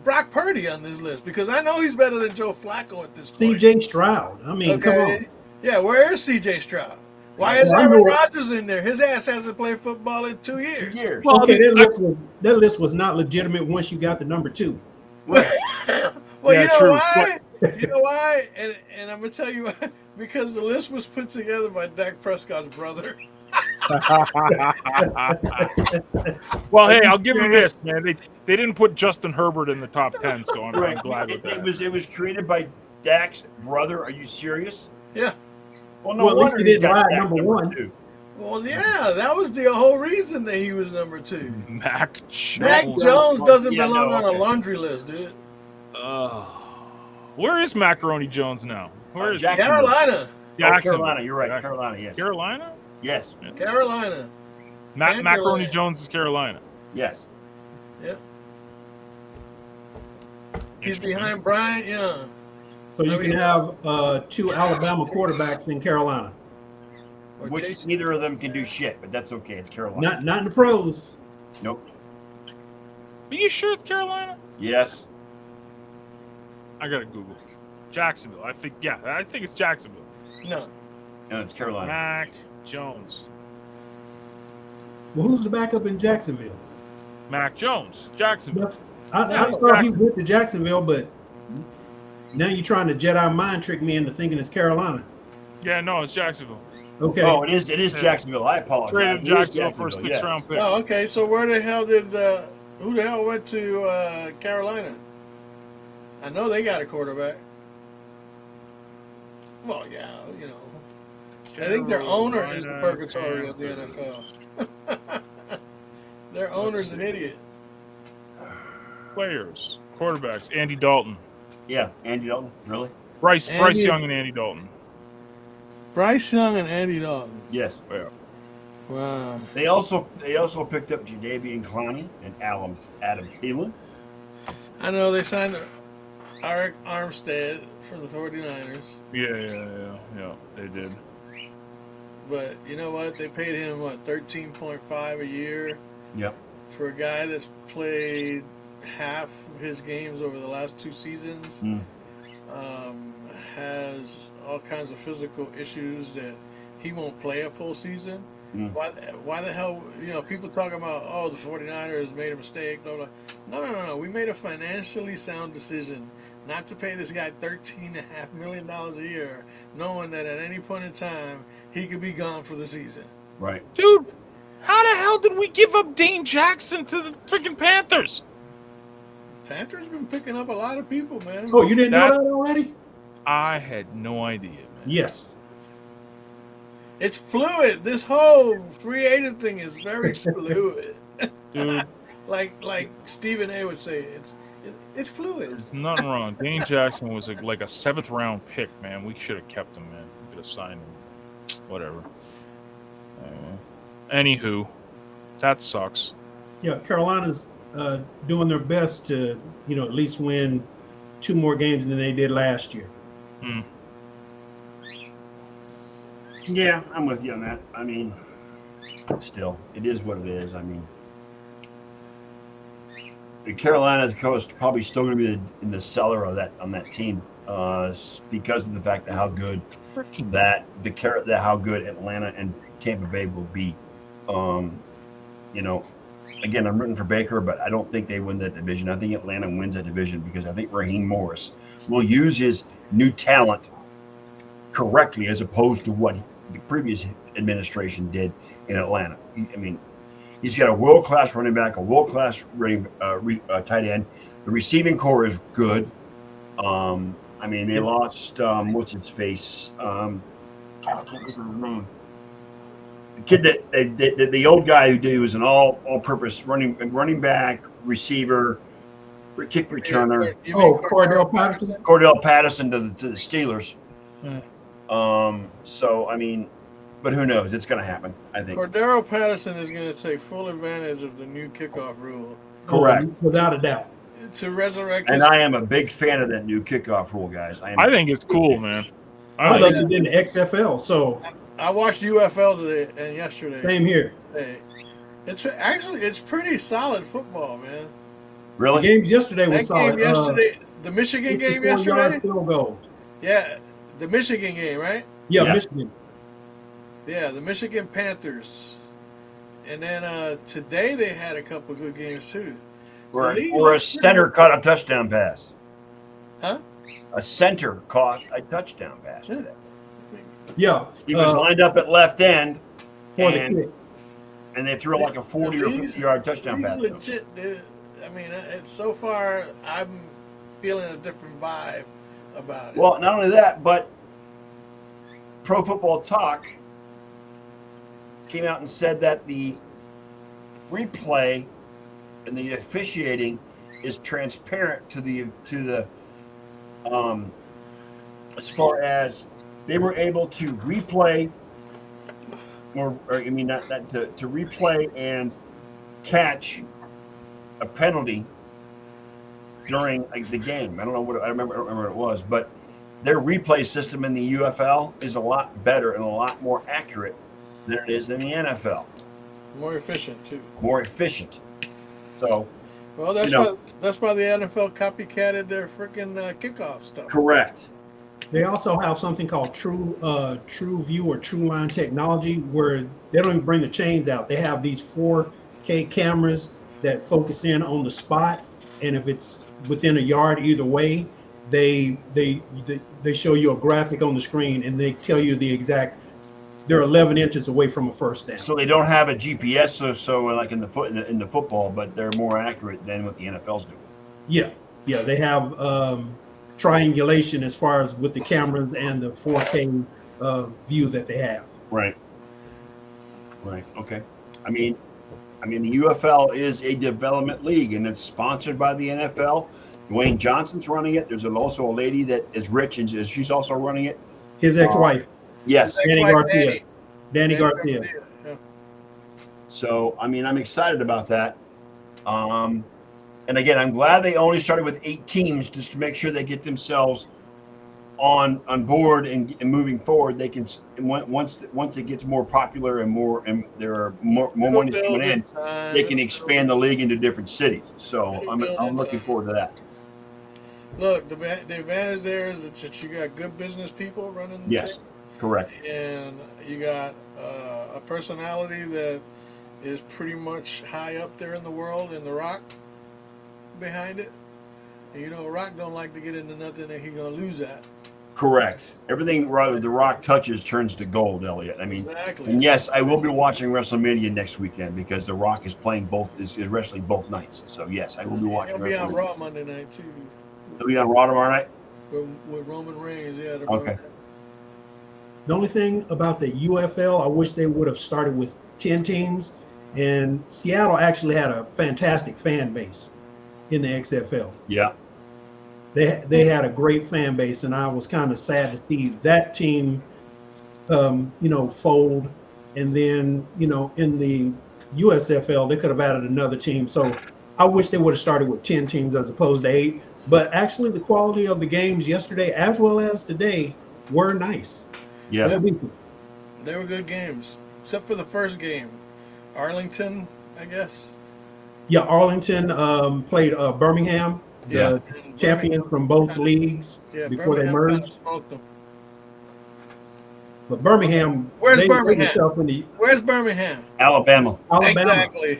Brock Purdy on this list? Because I know he's better than Joe Flacco at this point. C.J. Stroud. I mean, come on. Yeah, where is C.J. Stroud? Why is Well, I Aaron know- Rodgers in there? His ass hasn't played football in 2 years. 2 years. Well, Okay, that list was not legitimate once you got the number 2. Well, Yeah, you know true. why? You know why? And I'm gonna tell you why. Because the list was put together by Dak Prescott's brother. Well, hey, I'll give you this, man. They didn't put Justin Herbert in the top 10, so I'm Right. glad with that. It was created by Dak's brother. Are you serious? Yeah. Well, no Well, at least wonder he he's didn't got lie at Dak number 1. 2. Well, yeah, that was the whole reason that he was number 2. Mac Jones. Mac Jones doesn't Yeah, belong no, on okay. a laundry list, dude. Where is Macaroni Jones now? Where is he? Jacksonville. Carolina. Jacksonville. Carolina. You're right. Jacksonville. Carolina. Yes. Carolina? Yes. Carolina. And Macaroni Carolina. Jones is Carolina. Yes. Yeah. He's behind Bryant Young. So you can have 2 Alabama quarterbacks in Carolina. Or Which Chase- neither of them can do shit, but that's okay. It's Carolina. Not in the pros. Nope. Are you sure it's Carolina? Yes. I gotta Google. Jacksonville. I think it's Jacksonville. No. No, it's Carolina. Mac Jones. Well, who's the backup in Jacksonville? Mac Jones. Jacksonville. I thought he went to Jacksonville, but now you're trying to Jedi mind trick me into thinking it's Carolina. Yeah, no, it's Jacksonville. Okay. Oh, it is Jacksonville. I apologize. Traded It is Jacksonville for a Jacksonville, 6th yeah. round pick. Oh, okay. So where the hell did who the hell went to Carolina? I know they got a quarterback. Well, yeah, you know. I think their owner is the purgatory of the NFL. Their owner's an idiot. Players. Quarterbacks. Andy Dalton. Yeah, Andy Dalton. Really? Bryce Andy- Young and Andy Dalton. Bryce Young and Andy Dalton. Yes. Yeah. Wow. They also picked up Jadeveon Clowney and Adam Thielen. I know they signed Eric Armstead for the 49ers. Yeah, they did. But you know what? They paid him, what, $13.5 a year Yep. for a guy that's played half of his games over the last 2 seasons. Mm. Has all kinds of physical issues that he won't play a full season. Mm. Why the hell, you know, people talk about, oh, the 49ers made a mistake, blah, blah. No. We made a financially sound decision not to pay this guy $13.5 million a year, knowing that at any point in time, he could be gone for the season. Right. Dude, how the hell did we give up Dane Jackson to the freaking Panthers? Panthers been picking up a lot of people, man. Oh, you didn't know that already? I had no idea, man. Yes. It's fluid. This whole free agent thing is very fluid. Dude, like Stephen A would say, it's fluid. there's nothing wrong. Dane Jackson was like a 7th round pick, man. We should have kept him, man. We could have signed him. Whatever. Anywho, that sucks. Yeah, Carolina's doing their best to, at least win 2 more games than they did last year. Hmm. Yeah, I'm with you on that. I mean, still, it is what it is. I mean, Carolina's coach probably still going to be in the cellar of that on that team because of the fact that how good how good Atlanta and Tampa Bay will be. You know, again, I'm rooting for Baker, but I don't think they win that division. I think Atlanta wins that division because I think Raheem Morris will use his new talent correctly as opposed to what the previous administration did in Atlanta. I mean, he's got a world-class running back, a world-class tight end. The receiving core is good. I mean, they lost what's his face? I can't think of his name. The kid that the old guy who was an all-purpose running back, receiver, kick returner. You mean Cordell Patterson? Cordell Patterson to the Steelers. Hmm. So I mean, but who knows? It's going to happen. I think. Cordero Patterson is going to take full advantage of the new kickoff rule Correct. Without a doubt. to resurrect. And I am a big fan of that new kickoff rule, guys. I think it's cool, man. I thought you did the XFL, so I watched UFL today and yesterday. same here. It's pretty solid football, man. The Really? games yesterday That was solid. game yesterday, the Michigan game 54-yard yesterday. field goal. Yeah, the Michigan game, right? Yeah, Yeah. Michigan. Yeah, the Michigan Panthers. And then today they had a couple good games too. Where The league a looks center pretty- caught a touchdown pass. Huh? A center caught a touchdown pass Yeah. today. Yeah. He was lined up at left end, for the and, kick. and they threw like a 40 or 50-yard touchdown He's pass. legit, dude. I mean, it's so far I'm feeling a different vibe about it. Well, not only that, but Pro Football Talk came out and said that the replay and the officiating is transparent to the as far as they were able to replay or I mean not to replay and catch a penalty during the game. I don't remember what it was, but their replay system in the UFL is a lot better and a lot more accurate than it is in the NFL. More efficient too. More efficient. So, Well, that's why the NFL copycatted their freaking kickoff stuff. correct. They also have something called True View or True Line technology, where they don't even bring the chains out. They have these 4K cameras that focus in on the spot, and if it's within a yard either way, they show you a graphic on the screen, and they tell you the exact. They're 11 inches away from a first down. So they don't have a GPS, so like in the football, but they're more accurate than what the NFL's do. Yeah, they have triangulation as far as with the cameras and the 4K view that they have. Right. Okay. I mean, the UFL is a development league, and it's sponsored by the NFL. Dwayne Johnson's running it. There's also a lady that is rich, and she's also running it. His ex-wife, Yes. Danny Like Garcia. Danny Garcia. Yeah. So, I mean, I'm excited about that. And again, I'm glad they only started with 8 teams just to make sure they get themselves on board and moving forward. They can once it gets more popular and there are more money coming in, they can expand the league into different cities. So I'm looking forward to that. Look, the advantage there is that you got good business people running. The Yes, thing, correct. and you got a personality that is pretty much high up there in the world, and The Rock behind it. And you know, Rock don't like to get into nothing that he's gonna lose at. Correct. Everything The Rock touches turns to gold, Elliot. I mean, Exactly. and yes, I will be watching WrestleMania next weekend because The Rock is playing is wrestling both nights. So yes, I will be watching. He'll be on WrestleMania. Raw Monday night too. He'll be on Raw tomorrow night. With Roman Reigns, yeah. Okay. The only thing about the UFL, I wish they would have started with 10 teams. And Seattle actually had a fantastic fan base in the XFL. Yeah. They had a great fan base, and I was kind of sad to see that team, fold. And then, in the USFL, they could have added another team. So I wish they would have started with 10 teams as opposed to 8. But actually, the quality of the games yesterday, as well as today, were nice. Yeah. They were good games, except for the first game. Arlington, I guess. Yeah, Arlington played Birmingham, the Yeah. champion from both leagues Yeah, before they Birmingham kind of merged. smoked them. But Birmingham, Where's they Birmingham? were tough in the Where's Birmingham? Alabama. Alabama. Exactly.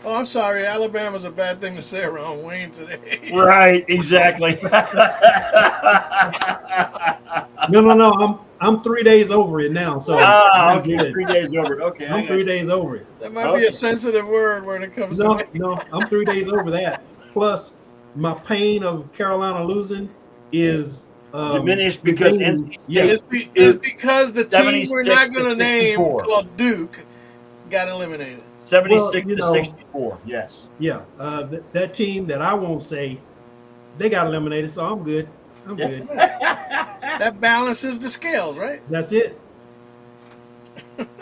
Oh, I'm sorry. Alabama's a bad thing to say around Wayne today. Right, exactly. No. I'm 3 days over it now, so I'm okay, good. 3 days over it. Okay, I'm 3 days over it. That might be Okay. a sensitive word when it comes to No, Wayne. no, I'm 3 days over that. Plus, my pain of Carolina losing is Diminished because NC yeah, State It's because the team we're 76 not to going to name 64. called Duke got eliminated. 76 Well, to 64. Yes. yeah. That team that I won't say, they got eliminated, so I'm good. I'm Yeah. good. That balances the scales, right? That's it.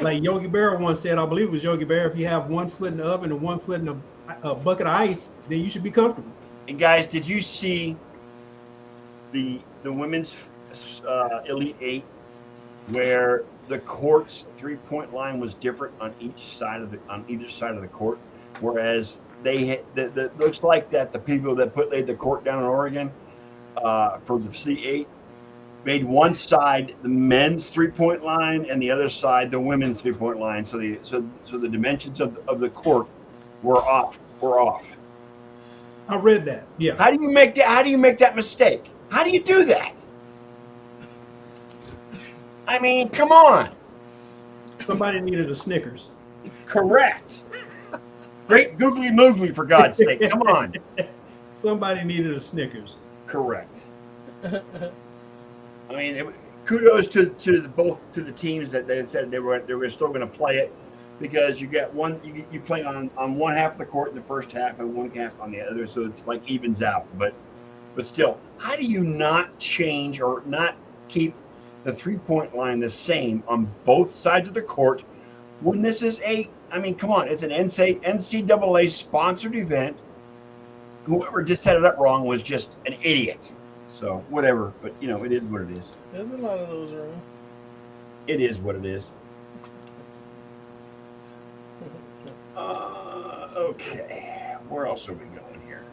Like Yogi Berra once said, I believe it was Yogi Berra, if you have 1 foot in the oven and 1 foot in a bucket of ice, then you should be comfortable. And guys, did you see the women's Elite Eight, where the court's 3-point line was different on either side of the court, whereas that looks like that the people that laid the court down in Oregon for the C8 made one side the men's 3-point line and the other side the women's 3-point line. So the dimensions of the court were off. I read that. Yeah. How do you make that mistake? How do you do that? I mean, come on. Somebody needed a Snickers. Correct. Great googly moogly, for God's sake. Come on. Somebody needed a Snickers. Correct. I mean, kudos to the teams that they said they were still going to play it, because you get you play on one half of the court in the first half and one half on the other, so it's like evens out. But still, how do you not change or not keep the 3-point line the same on both sides of the court when this is come on, it's an NCAA sponsored event. Whoever just set it up wrong was just an idiot. So whatever, but it is what it is. There's a lot of those around. It is what it is. Okay, where else are we going here?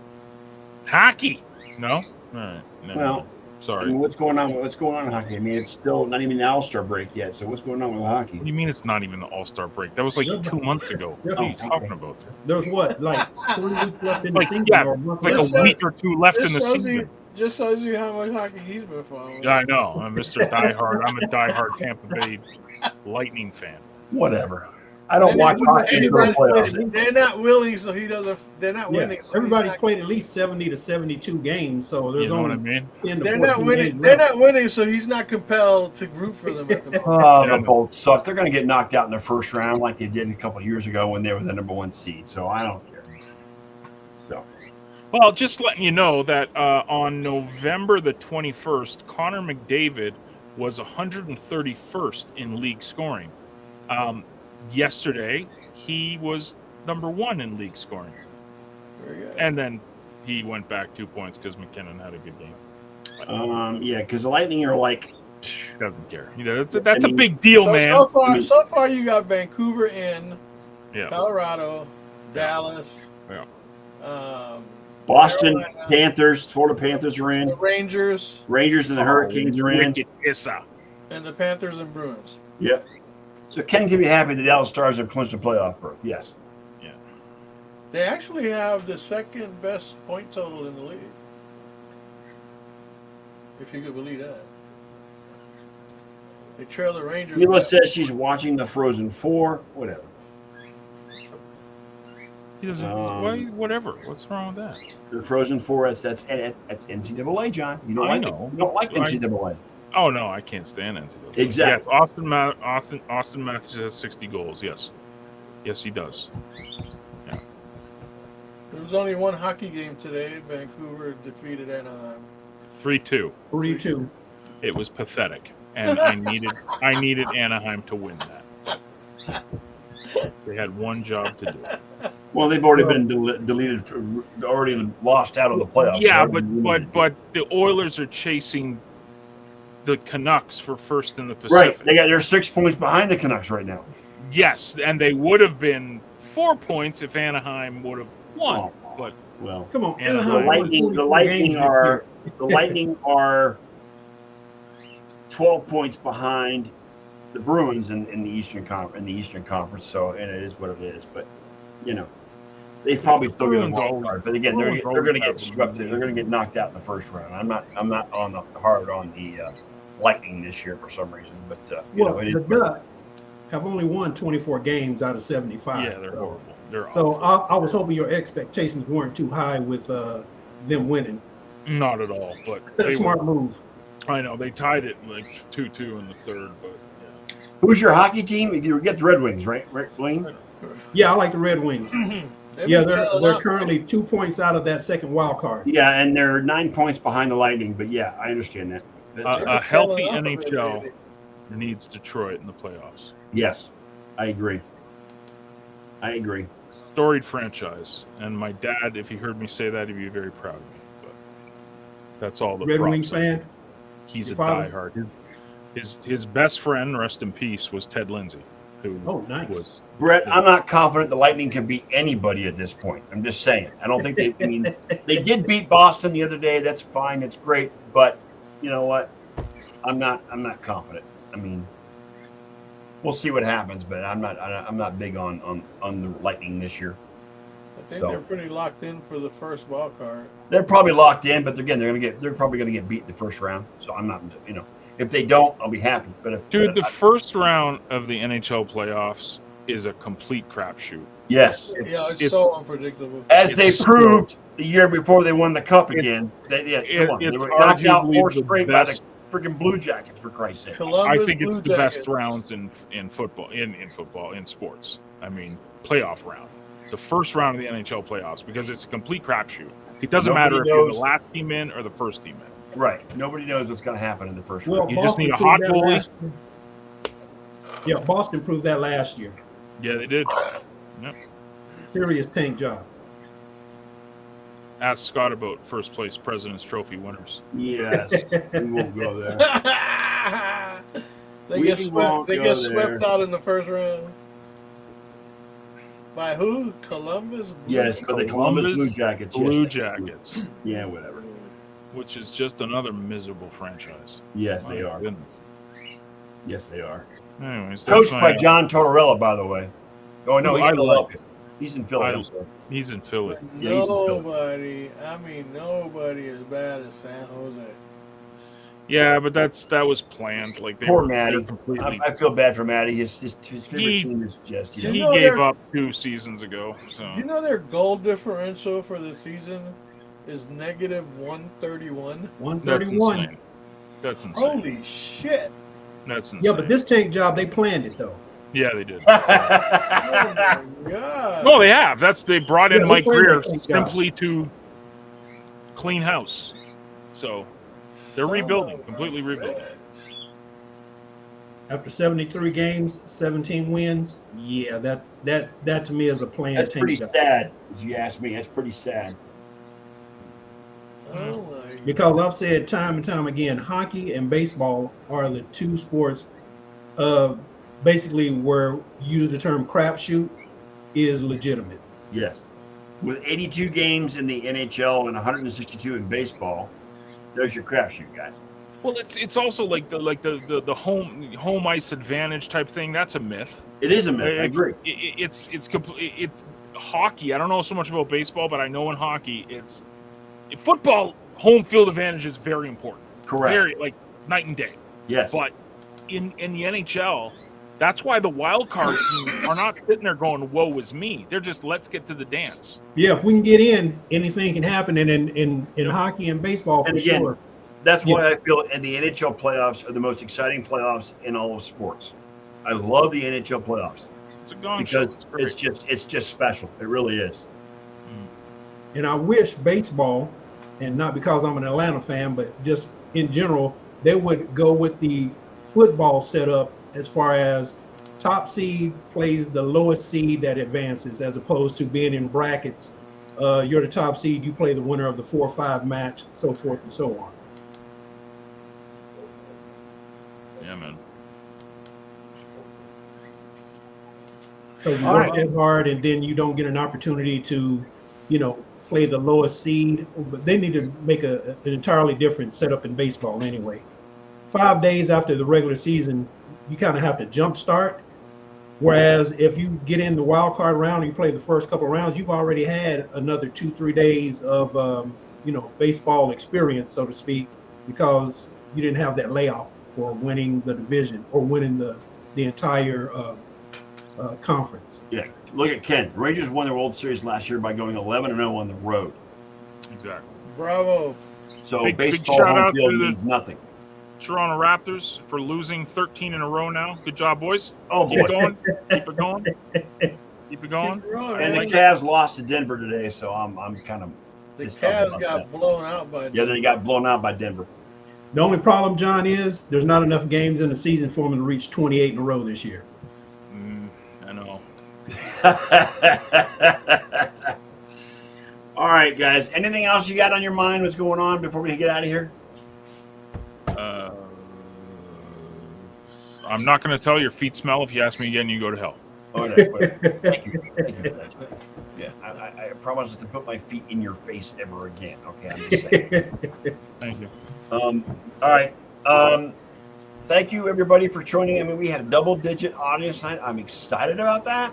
Hockey. No. All right. No. Well, sorry. what's going on? What's going on in hockey? I mean, it's still not even the All-Star break yet. So what's going on with hockey? What do you mean it's not even the All-Star break? That was like 2 months ago. What are you talking about? There's what, like 20 weeks left in the Like, season? yeah, or a month it's like left? a week or two left in the Just shows season. Just shows you how much hockey he's been following. Yeah, I know. I'm Mr. Diehard. I'm a diehard Tampa Bay Lightning fan. Whatever. I don't watch hockey until the playoffs. They're not willing, so he doesn't. They're not Yeah, winning. So everybody's played at least 70 to 72 games, so there's You know what only I mean? 10 to They're 14 not winning. games They're left. not winning, so he's not compelled to root for them. At the moment. Oh, the Bolts suck. They're going to get knocked out in the first round like they did a couple of years ago when they were the number 1 seed. So I don't care. So. Well, just letting you know that on November the 21st, Connor McDavid was 131st in league scoring. Yesterday, he was number 1 in league scoring. Very good. And then he went back 2 points because McKinnon had a good game. Yeah, because the Lightning are like, Doesn't care. That's a big deal, man. So far, you got Vancouver in, Yeah. Colorado, Dallas, Yeah. Boston Carolina, Panthers, Florida Panthers are in, the Rangers, Rangers and the Hurricanes are in. Wicked Issa. and the Panthers and Bruins. Yep. So Ken can be happy the Dallas Stars have clinched a playoff berth. Yes. They actually have the second best point total in the league. If you could believe that. They trail the Rangers. Mila back. says she's watching the Frozen 4. Whatever. He doesn't. Whatever. What's wrong with that? The Frozen 4, that's NCAA, John. You don't I like know. You don't like NCAA. Oh no, I can't stand NCAA. Exactly. Yes, Austin Matthews has 60 goals. Yes, he does. There was only one hockey game today. Vancouver defeated Anaheim. 3-2. 3-2. It was pathetic, and I needed Anaheim to win that. They had one job to do. Well, they've already been deleted, already lost out of the playoffs. Yeah, so but the Oilers are chasing the Canucks for first in the Pacific. right. They're 6 points behind the Canucks right now. Yes, and they would have been 4 points if Anaheim would have won. But Well, Come on, And Anaheim won 24 games this year. the Lightning are 12 points behind the Bruins in the Eastern Conference. So, and it is what it is. But they probably still get a Bruins wild always- card. But again, Bruins they're going to get always have swept. them. They're going to get knocked out in the first round. I'm not hard on the Lightning this year for some reason. But Well, it is the Ducks have only won 24 games out of 75. yeah, they're horrible. They're So awful. I was hoping your expectations weren't too high with them winning. Not at all. But That's a they smart were, move. I know they tied it like 2-2 in the third. But Who's your hockey team? You get the Red Wings, right, Wayne? Yeah, I like the Red Wings. They've Yeah, been telling they're up. currently 2 points out of that second wild card. Yeah, and they're 9 points behind the Lightning. But yeah, I understand that. A healthy telling up a NHL bit, needs Detroit in the playoffs. Yes, I agree. Storied franchise, and my dad, if he heard me say that, he'd be very proud of me. But that's all the Red props Wings I fan? give. He's Your a father? diehard. His best friend, rest in peace, was Ted Lindsay, who Oh, nice. was Brett, I'm not confident the Lightning can beat anybody at this point. I'm just saying. I don't think they. I mean, they did beat Boston the other day. That's fine. That's great. But you know what? I'm not confident. I mean, we'll see what happens. But I'm not big on the Lightning this year. I think So. they're pretty locked in for the first wild card. They're probably locked in, but again, they're probably gonna get beat in the first round. So I'm not. If they don't, I'll be happy. But dude. The first round of the NHL playoffs is a complete crapshoot. yes, Yeah, it's it's- so unpredictable. as they It's proved the year before they won the cup again. Come on, they it's were knocked out arguably 4 the straight by the best- freaking Blue Jackets, for Christ's sake. Columbus I think it's Blue the best Jackets. rounds in football, in sports. I mean, playoff round. The first round of the NHL playoffs, because it's a complete crapshoot. It doesn't Nobody matter if you're knows. the last team in or the first team in. Right. Nobody knows what's going to happen in the first Well, round. You just need a proved hot that goalie. last year. Yeah, Boston proved that last year. Yeah, they did. Serious tank job. Ask Scott about first place President's Trophy winners. Yes. We won't go there. They We get won't swept. They go get there. swept out in the first round. By who? Columbus. Blue Yes, but the Columbus Blue Jackets. Blue yes, Jackets, Yeah, whatever. which is just another miserable franchise. Yes, they My are. goodness. Yes, they are. Anyways, that's Coached by my, John Tortorella, by the way. Oh, no, Who he's I in Philadelphia. He's in Philly. I'm sorry. he's in Philly. Yeah, he's in Philly. Nobody. I mean, nobody as bad as San Jose. Yeah, but that was planned. Like they Poor were Matty. they're completely. I feel bad for Matty. His favorite He- team is just, You He know gave they're- up 2 seasons ago. So Do you know their goal differential for the season is negative 131? that's 131. insane. That's insane. Holy shit! That's insane. Yeah, but this tank job, they planned it though. Yeah, they did. Oh my god! No, they have. They brought in Yeah, they Mike played Greer that tank job. simply to clean house. So they're Son rebuilding, of a completely rebuilding. bitch. After 73 games, 17 wins. Yeah, that to me is a planned That's tank pretty job. sad, if you ask me. That's pretty sad. Oh my Because I've said time and time again, hockey and baseball are the two sports basically where you use the term crapshoot is legitimate. Yes. With 82 games in the NHL and 162 in baseball, there's your crapshoot, guys. Well, it's also like the home ice advantage type thing. That's a myth. It is a myth. I agree. It's hockey. I don't know so much about baseball, but I know in hockey, in football, home field advantage is very important. Correct. Very like night and day. Yes. But in the NHL, that's why the wild card teams are not sitting there going, "Woe is me." They're just let's get to the dance. Yeah, if we can get in, anything can happen. And in hockey and baseball, for And again, sure. That's why I feel and the NHL playoffs are the most exciting playoffs in all of sports. I love the NHL playoffs It's a gong show. because It's great. it's just special. It really is. And I wish baseball, and not because I'm an Atlanta fan, but just in general, they would go with the football setup as far as top seed plays the lowest seed that advances, as opposed to being in brackets. You're the top seed, you play the winner of the 4-5 match, so forth and so on. Yeah, man. because you All work right. that hard and then you don't get an opportunity to, play the lowest seed. But they need to make an entirely different setup in baseball anyway. 5 days after the regular season, you kind of have to jumpstart. Whereas if you get in the wild card round and you play the first couple of rounds, you've already had another 2-3 days of baseball experience, so to speak, because you didn't have that layoff for winning the division or winning the entire conference. Yeah, look at Ken. Rangers won their World Series last year by going 11-0 on the road. Exactly. Bravo. So Big baseball shout home out field to the- means nothing. Toronto Raptors for losing 13 in a row now. Good job, boys. Oh Keep boy. it going. Keep it going. Keep it going. Keep it rolling, And the man. Cavs lost to Denver today, so I'm kind of The pissed off Cavs about got that. blown out by. Yeah, they got blown out by Denver. The only problem, John, is there's not enough games in the season for them to reach 28 in a row this year. I know. All right, guys. Anything else you got on your mind? What's going on before we get out of here? I'm not going to tell your feet smell. If you ask me again, you go to hell. Oh, no, wait. Thank you. Thank you for that. Yeah, I promise not to put my feet in your face ever again. Okay, I'm just saying. Thank you. All right. Thank you, everybody, for joining. I mean, we had a double-digit audience tonight. I'm excited about that.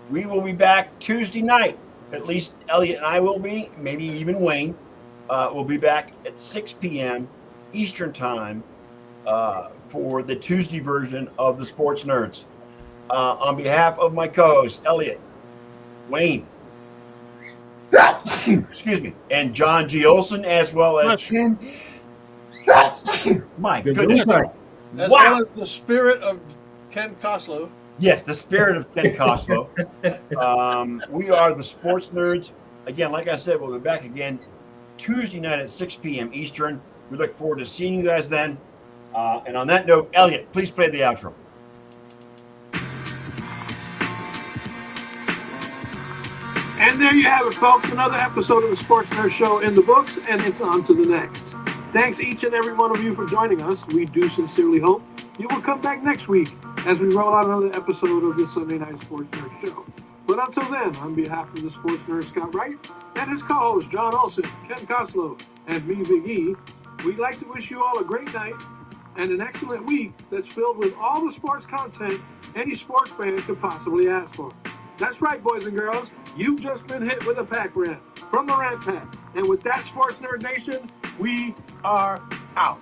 We will be back Tuesday night. At least Elliot and I will be. Maybe even Wayne. We'll be back at 6 p.m. Eastern Time for the Tuesday version of the Sports Nerds. On behalf of my co-hosts, Elliot, Wayne, excuse me, and John G. Olson, as well as Ken. My goodness. As Wow. well as the spirit of Ken Koslow. Yes, the spirit of Ken Koslow. We are the Sports Nerds. Again, like I said, we'll be back again Tuesday night at 6 p.m. Eastern. We look forward to seeing you guys then. And on that note, Elliot, please play the outro. And there you have it, folks. Another episode of the Sports Nerd Show in the books, and it's on to the next. Thanks each and every one of you for joining us. We do sincerely hope you will come back next week as we roll out another episode of the Sunday Night Sports Nerd Show. But until then, on behalf of the Sports Nerd Scott Wright and his co-hosts John Olson, Ken Koslow, and me, Big E, we'd like to wish you all a great night and an excellent week that's filled with all the sports content any sports fan could possibly ask for. That's right, boys and girls. You've just been hit with a pack rant from the Rant Pack. And with that, Sports Nerd Nation, we are out.